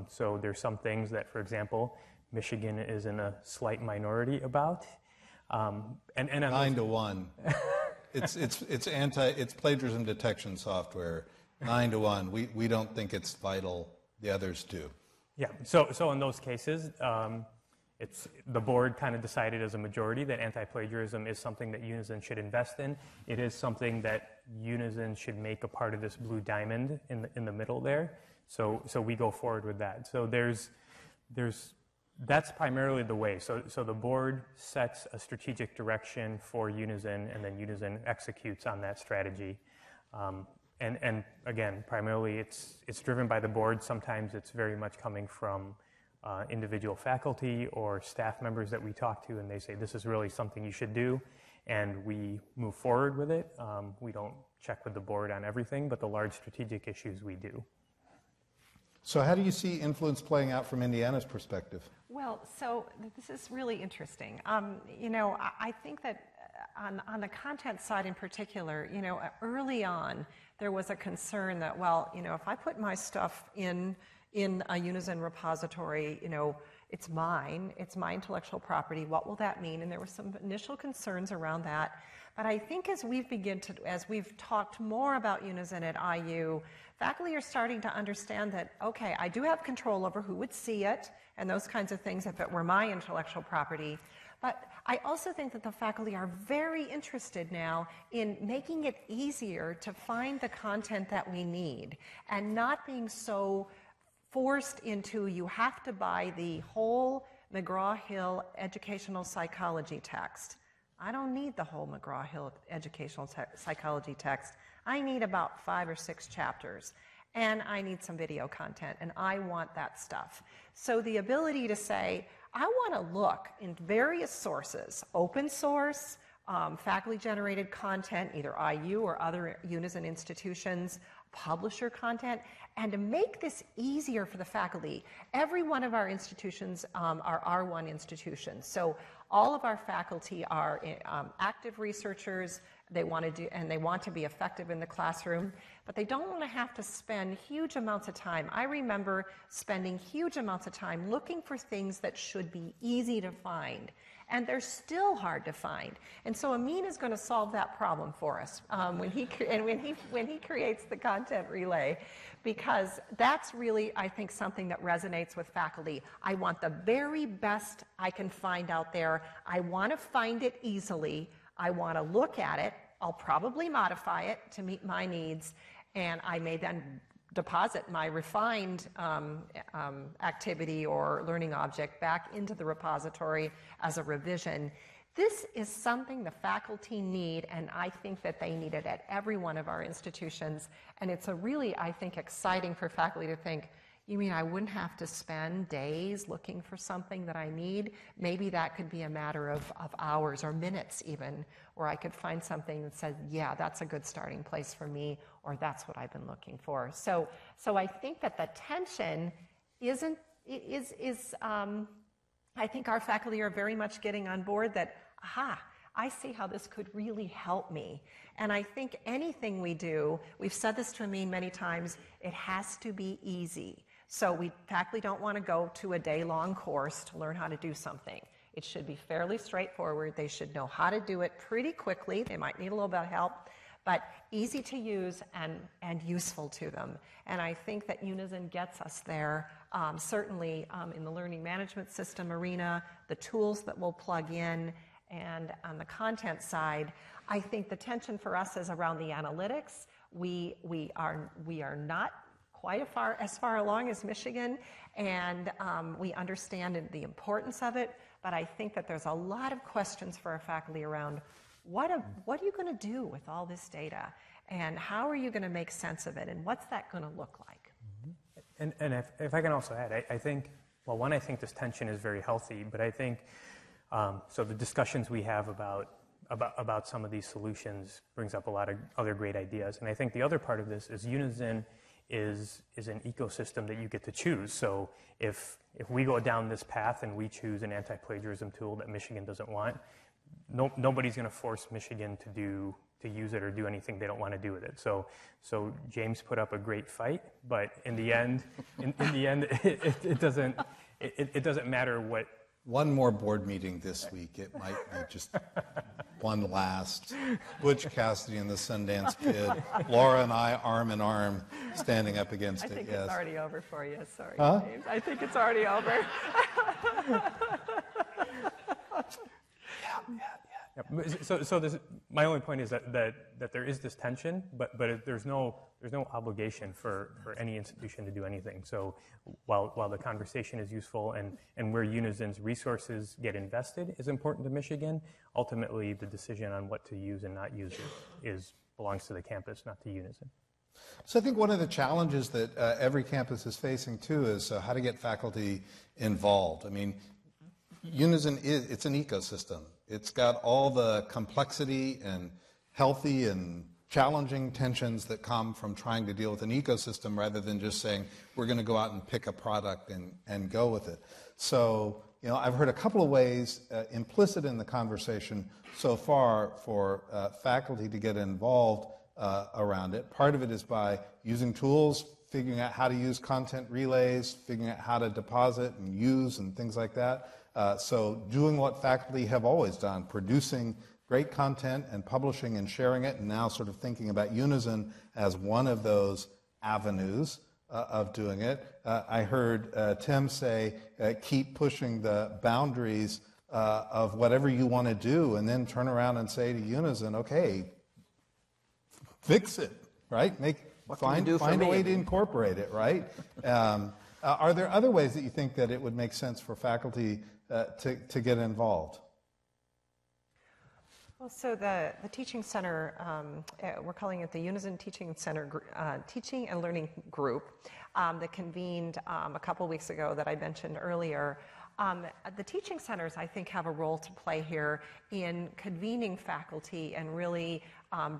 So there's some things that, for example, Michigan is in a slight minority about. And 9 to 1. It's plagiarism detection software. 9 to 1. We don't think it's vital. The others do. Yeah. So in those cases, it's the board kind of decided as a majority that anti-plagiarism is something that Unizin should invest in. It is something that Unizin should make a part of this blue diamond in the middle there. So we go forward with that. So that's primarily the way. So the board sets a strategic direction for Unizin, and then Unizin executes on that strategy. And again, primarily it's driven by the board. Sometimes it's very much coming from individual faculty or staff members that we talk to, and they say this is really something you should do, and we move forward with it. We don't check with the board on everything, but the large strategic issues we do. So how do you see influence playing out from Indiana's perspective? Well, so this is really interesting. I think that on the content side in particular, early on, there was a concern that, if I put my stuff in a Unizin repository, it's my intellectual property, what will that mean? And there were some initial concerns around that. But I think as we've talked more about Unizin at IU, faculty are starting to understand that, okay, I do have control over who would see it and those kinds of things if it were my intellectual property. But I also think that the faculty are very interested now in making it easier to find the content that we need and not being so forced into you have to buy the whole McGraw-Hill educational psychology text. I don't need the whole McGraw-Hill educational psychology text. I need about 5 or 6 chapters, and I need some video content, and I want that stuff. So the ability to say, I want to look in various sources, open source, faculty-generated content, either IU or other Unizin institutions, publisher content, and to make this easier for the faculty. Every one of our institutions are R1 institutions. So all of our faculty are active researchers. They want to be effective in the classroom, but they don't want to have to spend huge amounts of time. I remember spending huge amounts of time looking for things that should be easy to find, and they're still hard to find. And so Amin is going to solve that problem for us when he creates the content relay, because that's really, I think, something that resonates with faculty. I want the very best I can find out there. I want to find it easily. I want to look at it. I'll probably modify it to meet my needs, and I may then deposit my refined activity or learning object back into the repository as a revision. This is something the faculty need, and I think that they need it at every one of our institutions. And it's a really, I think, exciting for faculty to think, you mean I wouldn't have to spend days looking for something that I need? Maybe that could be a matter of hours or minutes even, where I could find something that says, yeah, that's a good starting place for me, or that's what I've been looking for. So I think that the tension I think our faculty are very much getting on board that, I see how this could really help me. And I think anything we do, we've said this to Amin many times, it has to be easy. So faculty don't want to go to a day-long course to learn how to do something. It should be fairly straightforward. They should know how to do it pretty quickly. They might need a little bit of help, but easy to use and useful to them. And I think that Unizin gets us there, certainly in the learning management system arena, the tools that we'll plug in, And on the content side, I think the tension for us is around the analytics. We are not quite as far along as Michigan, and we understand the importance of it, but I think that there's a lot of questions for our faculty around what are you going to do with all this data, and how are you going to make sense of it, and what's that going to look like? And if I can also add, I think, well, one, I think this tension is very healthy, but I think, so the discussions we have about some of these solutions brings up a lot of other great ideas. And I think the other part of this is Unizin is an ecosystem that you get to choose. So if we go down this path and we choose an anti-plagiarism tool that Michigan doesn't want, nobody's going to force Michigan to use it or do anything they don't want to do with it. So James put up a great fight, but in the end, it doesn't matter what. One more board meeting this week. It might be just one last. Butch Cassidy and the Sundance Kid. Laura and I, arm in arm, standing up against it. I think yes. It's already over for you. Sorry, huh? James. I think it's already over. So my only point is that there is this tension, but there's no obligation for any institution to do anything. So while the conversation is useful and where Unizin's resources get invested is important to Michigan, ultimately the decision on what to use and not use belongs to the campus, not to Unizin. So I think one of the challenges that every campus is facing too is how to get faculty involved. I mean, Unizin it's an ecosystem. It's got all the complexity and healthy and challenging tensions that come from trying to deal with an ecosystem rather than just saying we're going to go out and pick a product and go with it. So, I've heard a couple of ways implicit in the conversation so far for faculty to get involved around it. Part of it is by using tools, figuring out how to use content relays, figuring out how to deposit and use and things like that. So doing what faculty have always done, producing great content and publishing and sharing it, and now sort of thinking about Unizin as one of those avenues of doing it. I heard Tim say, keep pushing the boundaries of whatever you want to do, and then turn around and say to Unizin, okay, fix it, right? Find a way to incorporate it, right? Are there other ways that you think that it would make sense for faculty to get involved? Well, so the Teaching Center, we're calling it the Unizin Teaching Center Teaching and Learning Group that convened a couple weeks ago that I mentioned earlier. The teaching centers, I think, have a role to play here in convening faculty and really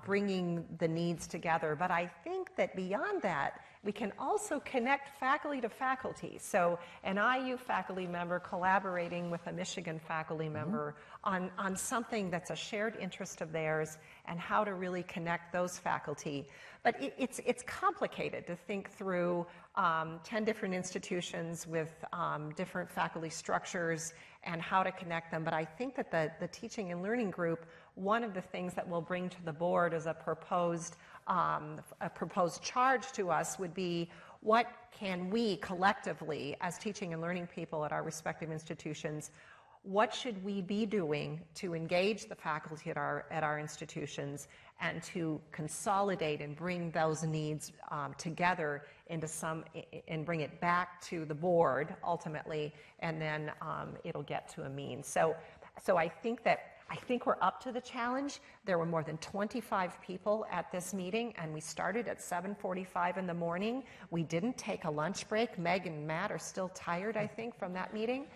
bringing the needs together. But I think that beyond that, we can also connect faculty to faculty. So an IU faculty member collaborating with a Michigan faculty member on something that's a shared interest of theirs and how to really connect those faculty. But it's complicated to think through 10 different institutions with different faculty structures and how to connect them. But I think that the teaching and learning group, one of the things that we'll bring to the board as a proposed charge to us would be, what can we collectively as teaching and learning people at our respective institutions, what should we be doing to engage the faculty at our institutions and to consolidate and bring those needs together into and bring it back to the board ultimately, and then it'll get to a mean. So I think we're up to the challenge. There were more than 25 people at this meeting, and we started at 7:45 in the morning. We didn't take a lunch break. Meg and Matt are still tired, I think, from that meeting.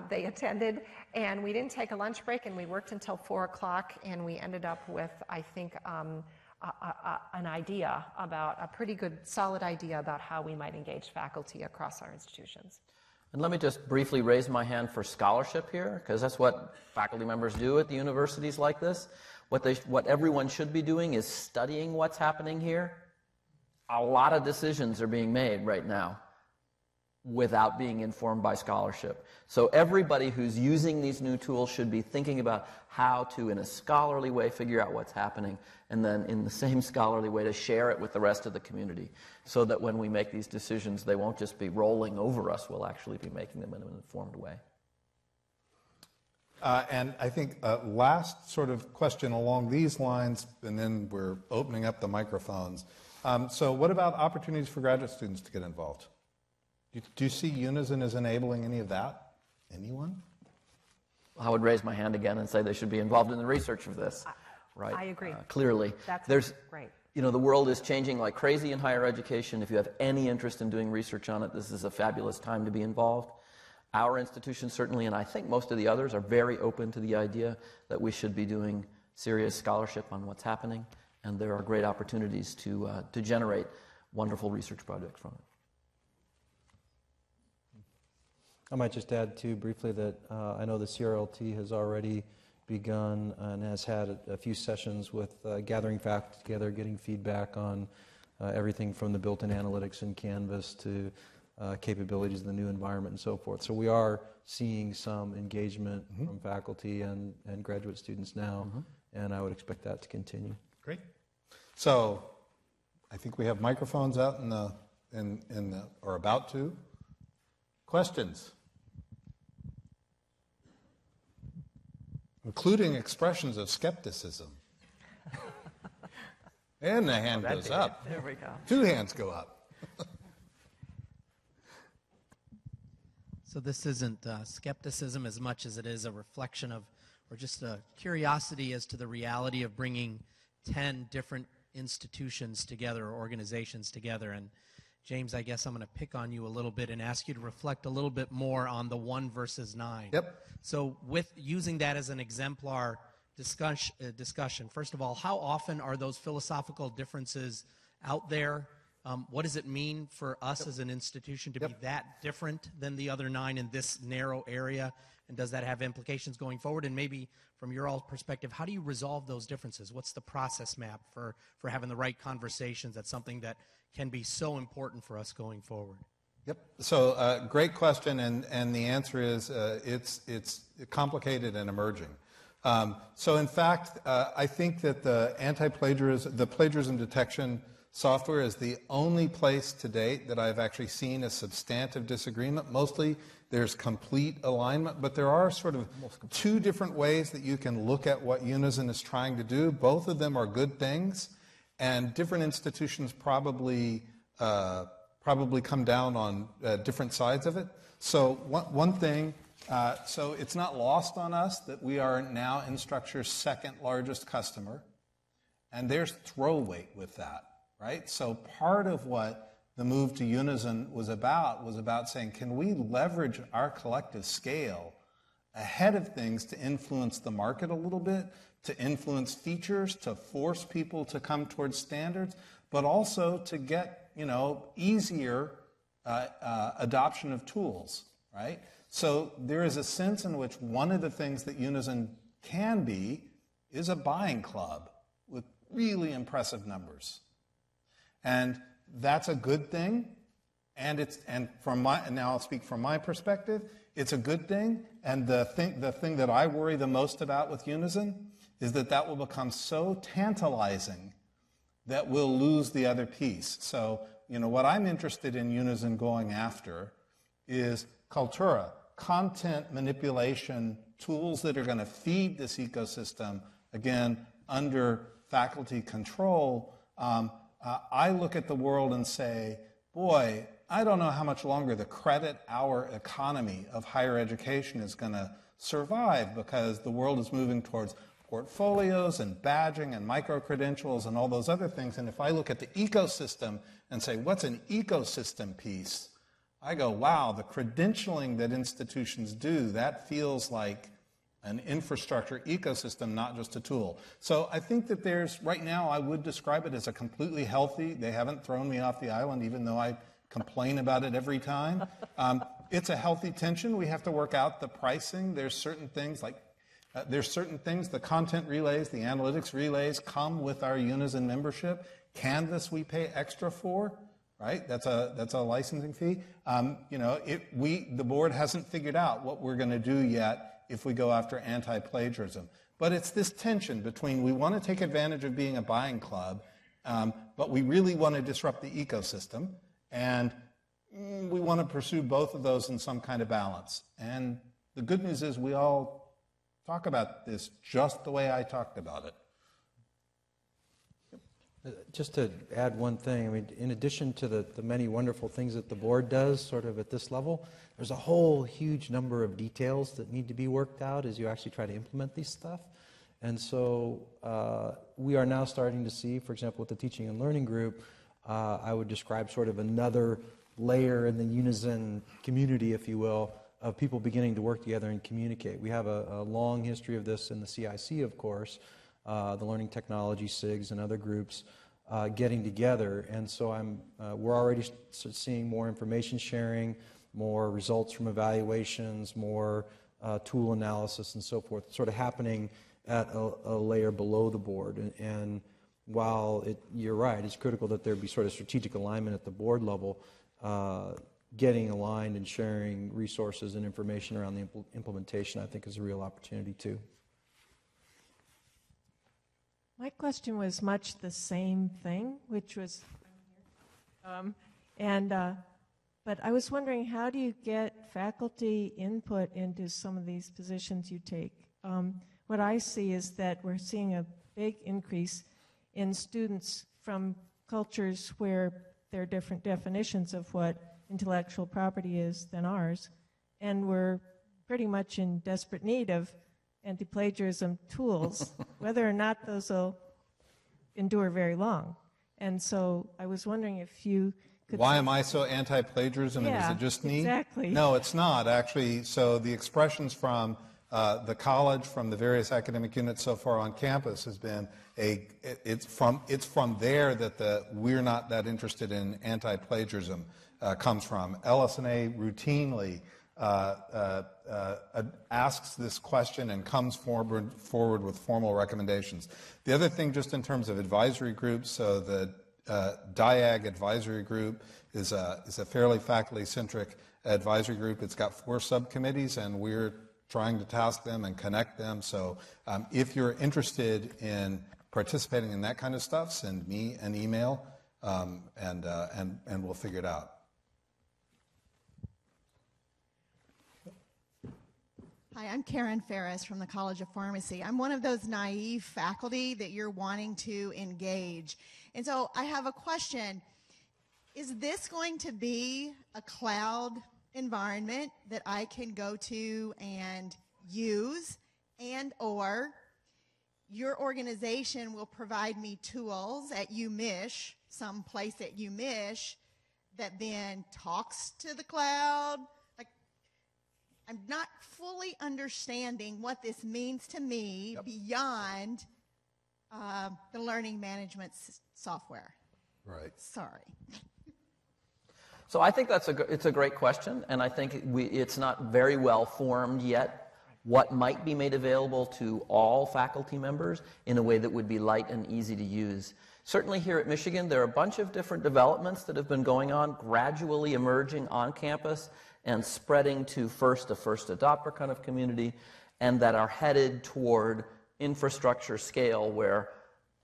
They attended, and we didn't take a lunch break, and we worked until 4 o'clock, and we ended up with, I think, an idea about, a pretty good, solid idea about how we might engage faculty across our institutions. And let me just briefly raise my hand for scholarship here, because that's what faculty members do at the universities like this. What everyone should be doing is studying what's happening here. A lot of decisions are being made right now without being informed by scholarship. So everybody who's using these new tools should be thinking about how to, in a scholarly way, figure out what's happening, and then in the same scholarly way to share it with the rest of the community, so that when we make these decisions, they won't just be rolling over us, we'll actually be making them in an informed way. And I think last sort of question along these lines, and then we're opening up the microphones. So what about opportunities for graduate students to get involved? Do you see Unizin as enabling any of that? Anyone? I would raise my hand again and say they should be involved in the research of this. Right? I agree. Clearly. That's great. You know, the world is changing like crazy in higher education. If you have any interest in doing research on it, this is a fabulous time to be involved. Our institution certainly, and I think most of the others, are very open to the idea that we should be doing serious scholarship on what's happening, and there are great opportunities to generate wonderful research projects from it. I might just add, too, briefly that I know the CRLT has already begun and has had a few sessions with gathering faculty together, getting feedback on everything from the built-in analytics in Canvas to capabilities in the new environment and so forth. So we are seeing some engagement from faculty and graduate students now, and I would expect that to continue. Great. So I think we have microphones out or about to. Questions? Including expressions of skepticism. And the hand goes up. There we go. 2 hands go up. So this isn't skepticism as much as it is a reflection of, or just a curiosity as to the reality of bringing 10 different institutions together or organizations together. And James, I guess I'm going to pick on you a little bit and ask you to reflect a little bit more on the 1 versus 9. Yep. So with using that as an exemplar discussion, first of all, how often are those philosophical differences out there? What does it mean for us as an institution to be that different than the other 9 in this narrow area? And does that have implications going forward? And maybe from your all perspective, how do you resolve those differences? What's the process map for having the right conversations? That's something that can be so important for us going forward. Yep. So great question, and the answer is it's complicated and emerging. So in fact, I think that the plagiarism detection software is the only place to date that I've actually seen a substantive disagreement. Mostly there's complete alignment, but there are sort of 2 different ways that you can look at what Unizin is trying to do. Both of them are good things, and different institutions probably come down on different sides of it. So one thing, so it's not lost on us that we are now Instructure's 2nd largest customer, and there's throw weight with that. Right? So part of what the move to Unizin was about saying, can we leverage our collective scale ahead of things to influence the market a little bit, to influence features, to force people to come towards standards, but also to get, easier adoption of tools, right? So there is a sense in which one of the things that Unizin can be is a buying club with really impressive numbers. And that's a good thing, and now I'll speak from my perspective, it's a good thing, and the thing that I worry the most about with Unizin is that will become so tantalizing that we'll lose the other piece. So, what I'm interested in Unizin going after is cultura, content manipulation, tools that are going to feed this ecosystem, again, under faculty control. I look at the world and say, boy, I don't know how much longer the credit hour economy of higher education is going to survive, because the world is moving towards portfolios and badging and micro-credentials and all those other things. And if I look at the ecosystem and say, what's an ecosystem piece? I go, wow, the credentialing that institutions do, that feels like an infrastructure ecosystem, not just a tool. So I think that right now I would describe it as a completely healthy, they haven't thrown me off the island, even though I complain about it every time. It's a healthy tension. We have to work out the pricing. There's certain things the content relays, the analytics relays come with our Unizin membership. Canvas we pay extra for, right? That's a licensing fee. The board hasn't figured out what we're going to do yet if we go after anti-plagiarism. But it's this tension between we want to take advantage of being a buying club, but we really want to disrupt the ecosystem, and we want to pursue both of those in some kind of balance. And the good news is we all talk about this just the way I talked about it. Just to add one thing, I mean, in addition to the many wonderful things that the board does sort of at this level, there's a whole huge number of details that need to be worked out as you actually try to implement these stuff. And so we are now starting to see, for example, with the teaching and learning group, I would describe sort of another layer in the Unizin community, if you will, of people beginning to work together and communicate. We have a long history of this in the CIC, of course, the Learning Technology SIGs and other groups getting together. And so we're already seeing more information sharing, more results from evaluations, more tool analysis and so forth, sort of happening at a layer below the board. And while you're right, it's critical that there be sort of strategic alignment at the board level, getting aligned and sharing resources and information around the implementation, I think, is a real opportunity too. My question was much the same thing, which was, but I was wondering, how do you get faculty input into some of these positions you take? What I see is that we're seeing a big increase in students from cultures where there are different definitions of what intellectual property is than ours, and we're pretty much in desperate need of anti-plagiarism tools, whether or not those will endure very long. And so I was wondering if you could... Why am I so anti-plagiarism? Yeah, is it just me? Exactly. No, it's not, actually. So the expressions from the college, from the various academic units so far on campus has been it's from there that we're not that interested in anti-plagiarism comes from. LS&A routinely asks this question and comes forward with formal recommendations. The other thing, just in terms of advisory groups, so the DIAG advisory group is a fairly faculty-centric advisory group. It's got 4 subcommittees, and we're trying to task them and connect them. So if you're interested in participating in that kind of stuff, send me an email, and we'll figure it out. Hi, I'm Karen Ferris from the College of Pharmacy. I'm one of those naive faculty that you're wanting to engage. And so I have a question. Is this going to be a cloud environment that I can go to and use, and or your organization will provide me tools at UMich, some place at UMich, that then talks to the cloud? I'm not fully understanding what this means to me beyond the learning management software. Right. Sorry. So I think it's a great question, and I think it's not very well formed yet what might be made available to all faculty members in a way that would be light and easy to use. Certainly here at Michigan, there are a bunch of different developments that have been going on, gradually emerging on campus and spreading to a first adopter kind of community, and that are headed toward infrastructure scale where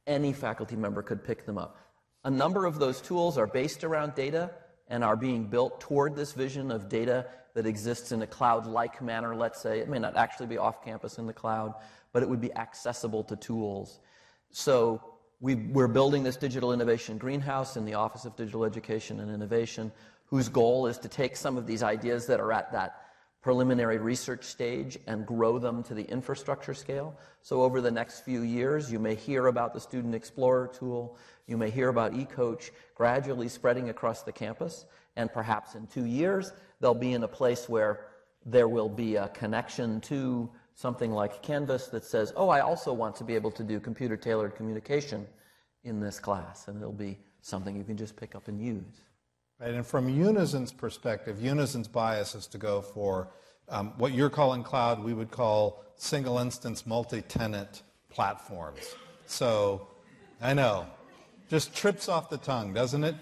any faculty member could pick them up. A number of those tools are based around data and are being built toward this vision of data that exists in a cloud-like manner, let's say. It may not actually be off campus in the cloud, but it would be accessible to tools. So we're building this digital innovation greenhouse in the Office of Digital Education and Innovation, whose goal is to take some of these ideas that are at that preliminary research stage and grow them to the infrastructure scale. So over the next few years, you may hear about the Student Explorer tool, you may hear about eCoach gradually spreading across the campus, and perhaps in 2 years, they'll be in a place where there will be a connection to something like Canvas that says, oh, I also want to be able to do computer-tailored communication in this class, and it'll be something you can just pick up and use. Right, and from Unizin's perspective, Unizin's bias is to go for what you're calling cloud, we would call single instance multi-tenant platforms. So, I know, just trips off the tongue, doesn't it?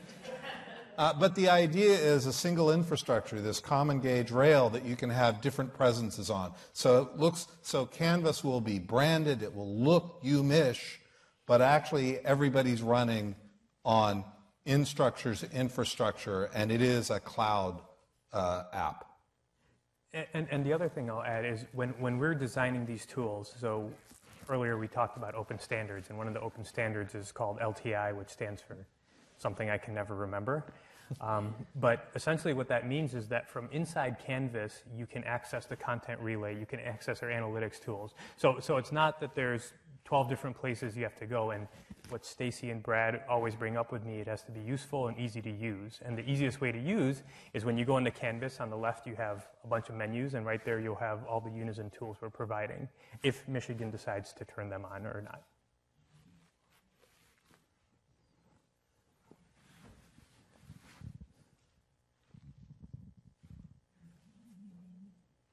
But the idea is a single infrastructure, this common gauge rail that you can have different presences on. So Canvas will be branded, it will look UMich, but actually everybody's running on Instructure's infrastructure, and it is a cloud app. And the other thing I'll add is when we're designing these tools, so earlier we talked about open standards, and one of the open standards is called LTI, which stands for something I can never remember. But essentially what that means is that from inside Canvas, you can access the content relay, you can access our analytics tools. So it's not that there's 12 different places you have to go, and what Stacy and Brad always bring up with me, it has to be useful and easy to use. And the easiest way to use is when you go into Canvas, on the left you have a bunch of menus, and right there you'll have all the Unizin tools we're providing, if Michigan decides to turn them on or not.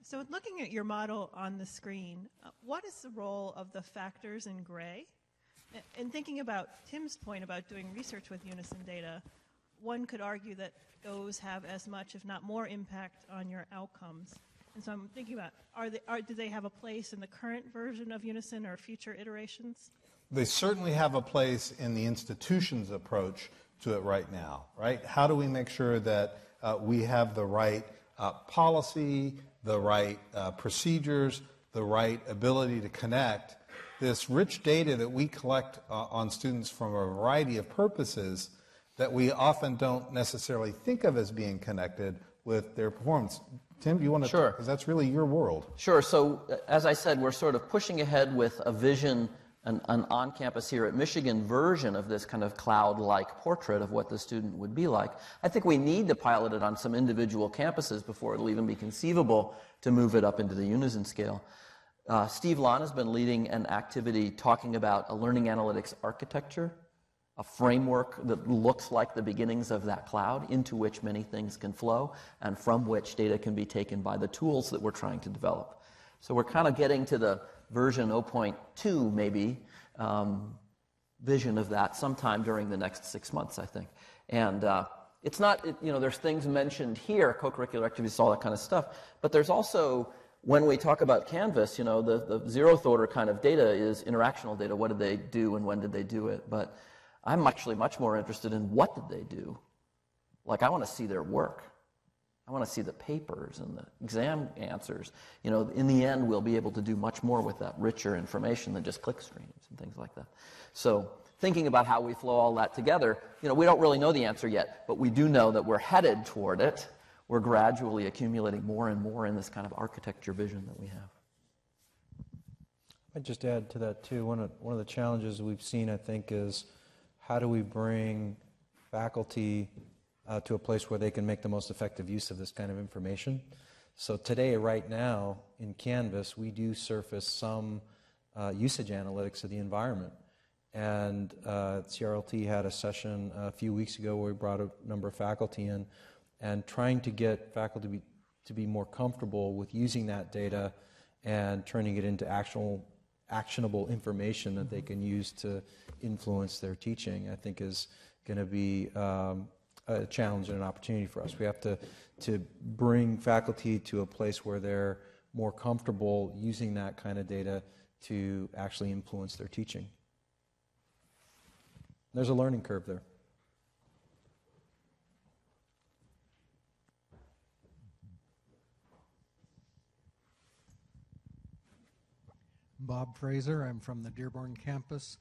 So looking at your model on the screen, what is the role of the factors in gray? And thinking about Tim's point about doing research with Unizin data, one could argue that those have as much, if not more, impact on your outcomes. And so I'm thinking about, do they have a place in the current version of Unizin or future iterations? They certainly have a place in the institution's approach to it right now, right? How do we make sure that we have the right policy, the right procedures, the right ability to connect this rich data that we collect on students from a variety of purposes that we often don't necessarily think of as being connected with their performance. Tim, do you want to? Sure. Because that's really your world. Sure. So as I said, we're sort of pushing ahead with a vision, an on-campus here at Michigan version of this kind of cloud-like portrait of what the student would be like. I think we need to pilot it on some individual campuses before it'll even be conceivable to move it up into the Unizin scale. Steve Lahn has been leading an activity talking about a learning analytics architecture, a framework that looks like the beginnings of that cloud into which many things can flow and from which data can be taken by the tools that we're trying to develop. So we're kind of getting to the version 0.2 maybe vision of that sometime during the next 6 months, I think. And it's not, there's things mentioned here, co-curricular activities, all that kind of stuff, but there's also, when we talk about Canvas, the zeroth order kind of data is interactional data. What did they do and when did they do it? But I'm actually much more interested in what did they do. Like, I want to see their work. I want to see the papers and the exam answers. In the end, we'll be able to do much more with that richer information than just click screens and things like that. So thinking about how we flow all that together, we don't really know the answer yet, but we do know that we're headed toward it. We're gradually accumulating more and more in this kind of architecture vision that we have. I'd just add to that, too. One of the challenges we've seen, I think, is how do we bring faculty to a place where they can make the most effective use of this kind of information. So today, right now, in Canvas, we do surface some usage analytics of the environment. And CRLT had a session a few weeks ago where we brought a number of faculty in and trying to get faculty to be more comfortable with using that data and turning it into actionable information that they can use to influence their teaching, I think is going to be a challenge and an opportunity for us. We have to bring faculty to a place where they're more comfortable using that kind of data to actually influence their teaching. There's a learning curve there. Bob Fraser, I'm from the Dearborn campus.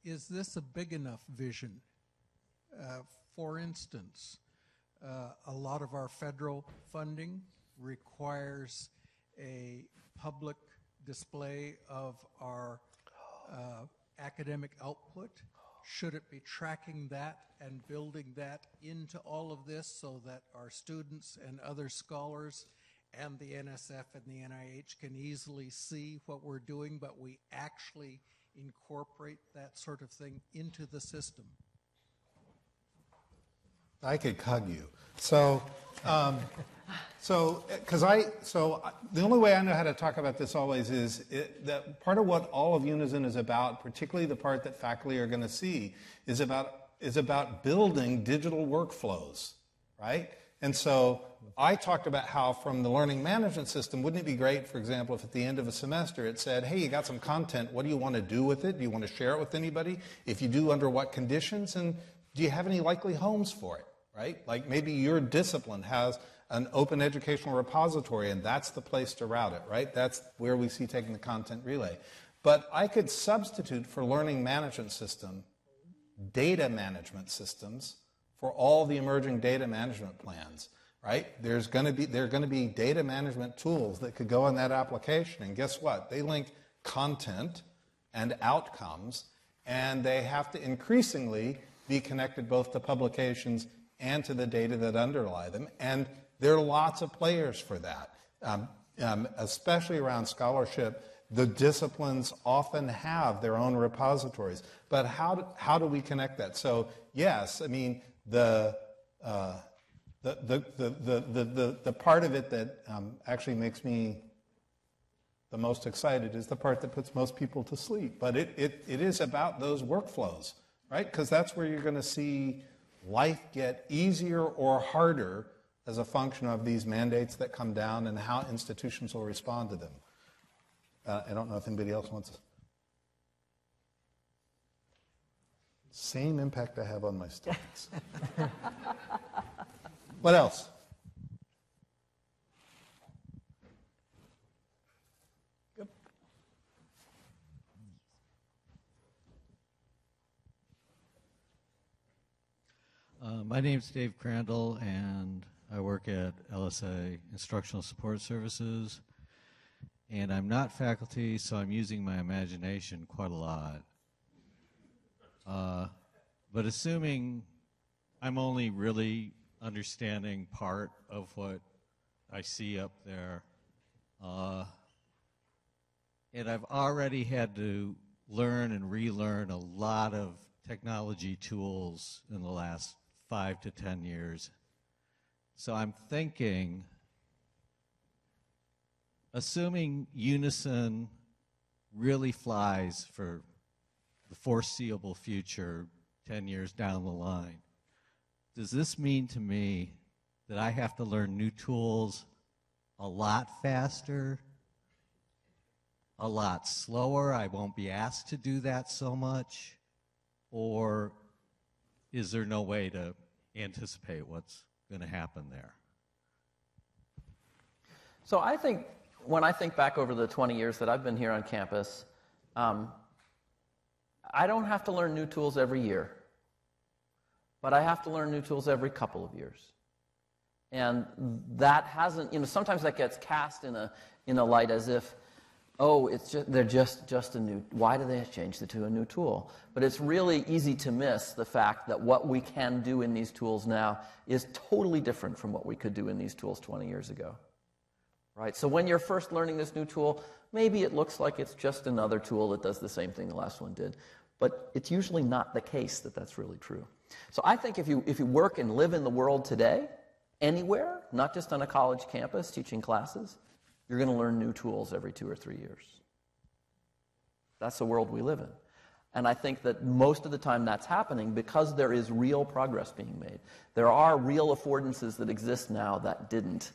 Is this a big enough vision? For instance, a lot of our federal funding requires a public display of our academic output. Should it be tracking that and building that into all of this so that our students and other scholars and the NSF and the NIH can easily see what we're doing, but we actually incorporate that sort of thing into the system? I could hug you. So the only way I know how to talk about this always is that part of what all of Unizin is about, particularly the part that faculty are going to see, is about building digital workflows, right? And so I talked about how from the learning management system, wouldn't it be great, for example, if at the end of a semester it said, hey, you got some content, what do you want to do with it? Do you want to share it with anybody? If you do, under what conditions? And do you have any likely homes for it, right? Like maybe your discipline has an open educational repository, and that's the place to route it, right? That's where we see taking the content relay. But I could substitute for learning management system, data management systems for all the emerging data management plans, right? There are going to be data management tools that could go on that application, and guess what? They link content and outcomes, and they have to increasingly be connected both to publications and to the data that underlie them. And there are lots of players for that, especially around scholarship. The disciplines often have their own repositories. But how do we connect that? So yes, I mean, the part of it that actually makes me the most excited is the part that puts most people to sleep. But it is about those workflows, right? Because that's where you're going to see life get easier or harder as a function of these mandates that come down and how institutions will respond to them. I don't know if anybody else wants to. Same impact I have on my students. What else? Yep. My name's Dave Crandall, and I work at LSA Instructional Support Services. And I'm not faculty, so I'm using my imagination quite a lot. But assuming I'm only really understanding part of what I see up there, and I've already had to learn and relearn a lot of technology tools in the last 5 to 10 years. So I'm thinking, assuming Unizin really flies for the foreseeable future, 10 years down the line, does this mean to me that I have to learn new tools a lot faster, a lot slower? I won't be asked to do that so much? Or is there no way to anticipate what's going to happen there? So I think, when I think back over the 20 years that I've been here on campus, I don't have to learn new tools every year, but I have to learn new tools every couple of years. And that hasn't, sometimes that gets cast in a light as if, oh, they're just a new, why do they change it to a new tool? But it's really easy to miss the fact that what we can do in these tools now is totally different from what we could do in these tools 20 years ago. Right? So when you're first learning this new tool, maybe it looks like it's just another tool that does the same thing the last one did. But it's usually not the case that that's really true. So I think if you work and live in the world today, anywhere, not just on a college campus teaching classes, you're going to learn new tools every 2 or 3 years. That's the world we live in. And I think that most of the time that's happening because there is real progress being made. There are real affordances that exist now that didn't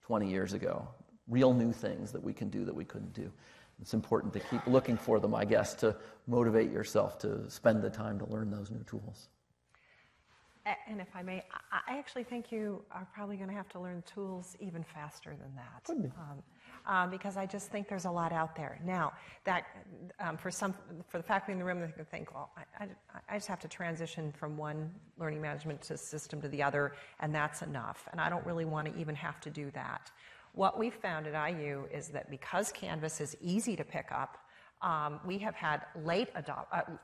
20 years ago. Real new things that we can do that we couldn't do. It's important to keep looking for them, I guess, to motivate yourself to spend the time to learn those new tools. And if I may, I actually think you are probably going to have to learn tools even faster than that. Could be. Because I just think there's a lot out there. Now, that for the faculty in the room, they can think, well, I just have to transition from one learning management system to the other, and that's enough. And I don't really want to even have to do that. What we've found at IU is that because Canvas is easy to pick up, we have had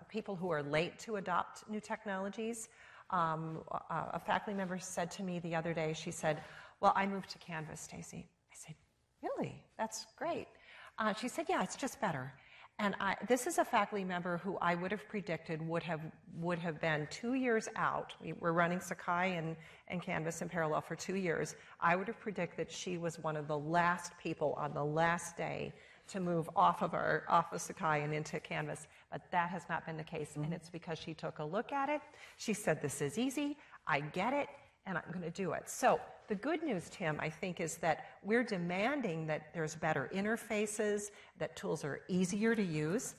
people who are late to adopt new technologies. A faculty member said to me the other day, she said, well, I moved to Canvas, Stacy. I said, really? That's great. She said, yeah, it's just better. And this is a faculty member who I would have predicted would have been 2 years out. We were running Sakai and Canvas in parallel for 2 years. I would have predicted she was one of the last people on the last day to move off of Sakai and into Canvas. But that has not been the case, and it's because she took a look at it. She said, this is easy, I get it, and I'm going to do it. So the good news, Tim, I think, is that we're demanding that there's better interfaces, that tools are easier to use,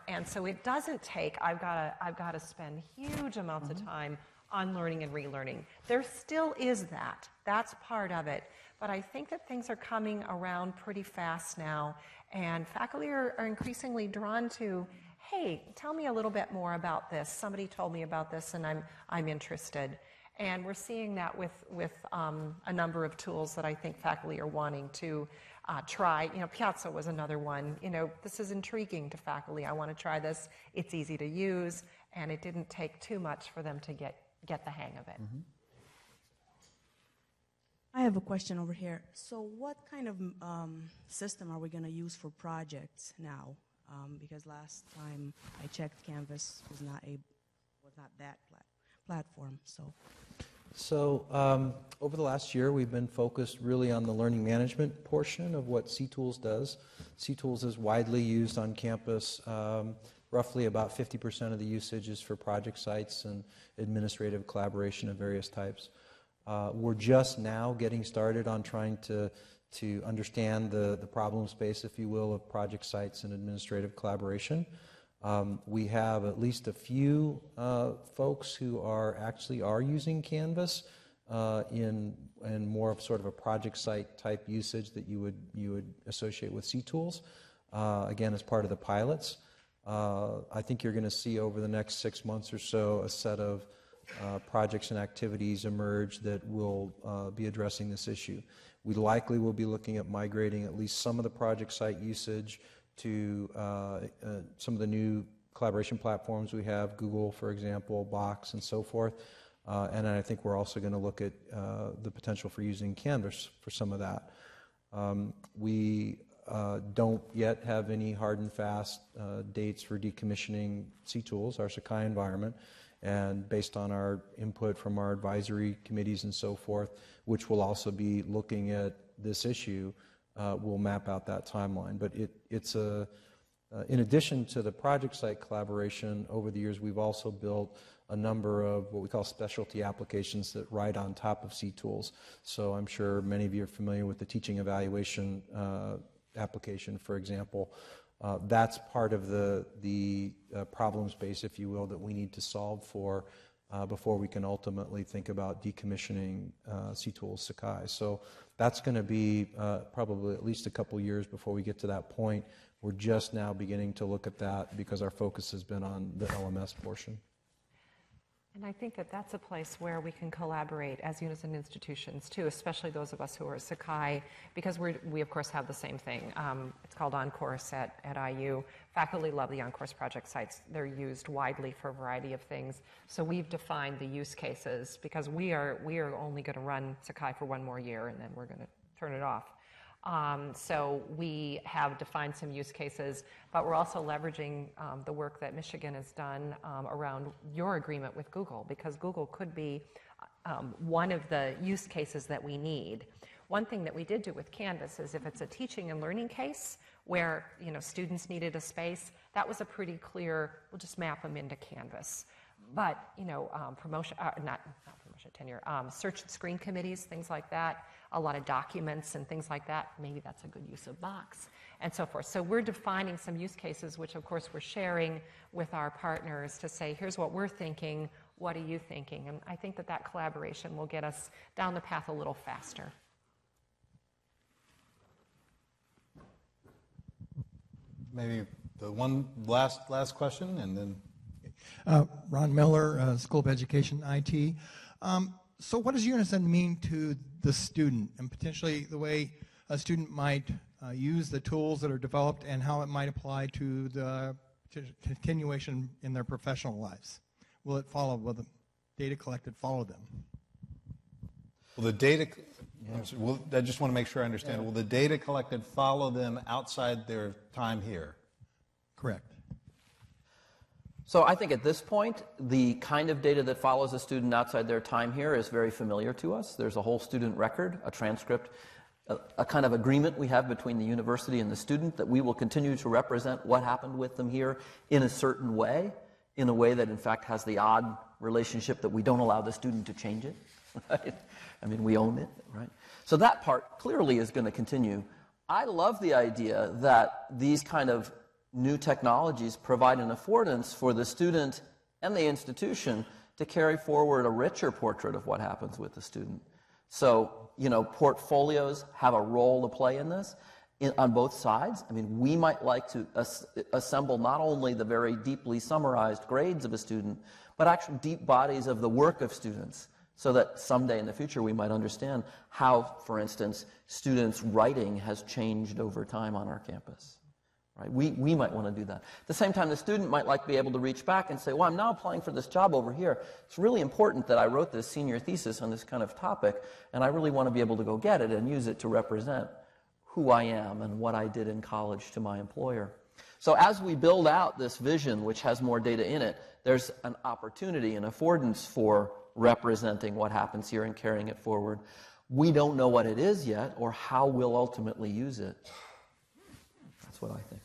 and so it doesn't take, I've got to spend huge amounts of time on learning and relearning. There still is that. That's part of it. But I think that things are coming around pretty fast now, and faculty are increasingly drawn to, hey, tell me a little bit more about this. Somebody told me about this, and I'm interested. And we're seeing that with a number of tools that I think faculty are wanting to try. You know, Piazza was another one. You know, this is intriguing to faculty. I want to try this. It's easy to use, and it didn't take too much for them to get the hang of it. Mm-hmm. I have a question over here. So what kind of system are we going to use for projects now? Because last time I checked, Canvas was not that platform. So over the last year, we've been focused really on the learning management portion of what CTools does. CTools is widely used on campus. Roughly about 50% of the usage is for project sites and administrative collaboration of various types. We're just now getting started on trying to understand the problem space, if you will, of project sites and administrative collaboration. We have at least a few folks who are using Canvas in more of sort of a project site type usage that you would associate with CTools, again as part of the pilots. I think you're going to see over the next 6 months or so a set of projects and activities emerge that will be addressing this issue. We likely will be looking at migrating at least some of the project site usage to some of the new collaboration platforms we have, Google, for example, Box, and so forth. And I think we're also going to look at the potential for using Canvas for some of that. We don't yet have any hard and fast dates for decommissioning CTools, our Sakai environment. And based on our input from our advisory committees and so forth, which will also be looking at this issue, we'll map out that timeline. But it's in addition to the project site collaboration, over the years we've also built a number of what we call specialty applications that ride on top of CTools. So I'm sure many of you are familiar with the teaching evaluation application, for example. That's part of the problem space, if you will, that we need to solve for before we can ultimately think about decommissioning CTools Sakai. So that's going to be probably at least a couple years before we get to that point. We're just now beginning to look at that because our focus has been on the LMS portion. And I think that that's a place where we can collaborate as Unizin institutions too, especially those of us who are at Sakai, because we of course have the same thing. It's called OnCourse at IU. Faculty love the OnCourse project sites. They're used widely for a variety of things. So we've defined the use cases because we are only going to run Sakai for one more year and then we're going to turn it off. So we have defined some use cases, but we're also leveraging the work that Michigan has done around your agreement with Google, because Google could be one of the use cases that we need. One thing that we did do with Canvas is if it's a teaching and learning case where students needed a space, that was a pretty clear, we'll just map them into Canvas. But tenure, search and screen committees, things like that, a lot of documents and things like that, maybe that's a good use of Box, and so forth. So we're defining some use cases, which of course we're sharing with our partners to say, here's what we're thinking, what are you thinking? And I think that collaboration will get us down the path a little faster. Maybe the one last question, and then. Ron Miller, School of Education, IT. So what does Unizin mean to the student, and potentially the way a student might use the tools that are developed and how it might apply to the continuation in their professional lives? Will the data collected follow them? Will the data, I just want to make sure I understand, will the data collected follow them outside their time here? Correct. So I think at this point, the kind of data that follows a student outside their time here is very familiar to us. There's a whole student record, a transcript, a kind of agreement we have between the university and the student that we will continue to represent what happened with them here in a certain way, in a way that in fact has the odd relationship that we don't allow the student to change it. Right? I mean, we own it, right? So that part clearly is going to continue. I love the idea that these kind of new technologies provide an affordance for the student and the institution to carry forward a richer portrait of what happens with the student. So, portfolios have a role to play in this on both sides. I mean, we might like to assemble not only the very deeply summarized grades of a student, but actually deep bodies of the work of students, so that someday in the future we might understand how, for instance, students' writing has changed over time on our campus. Right? We might want to do that. At the same time, the student might like to be able to reach back and say, well, I'm now applying for this job over here. It's really important that I wrote this senior thesis on this kind of topic, and I really want to be able to go get it and use it to represent who I am and what I did in college to my employer. So as we build out this vision, which has more data in it, there's an opportunity, an affordance for representing what happens here and carrying it forward. We don't know what it is yet or how we'll ultimately use it. That's what I think.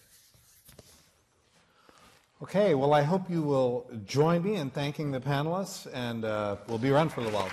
Okay, well, I hope you will join me in thanking the panelists, and we'll be around for a little while.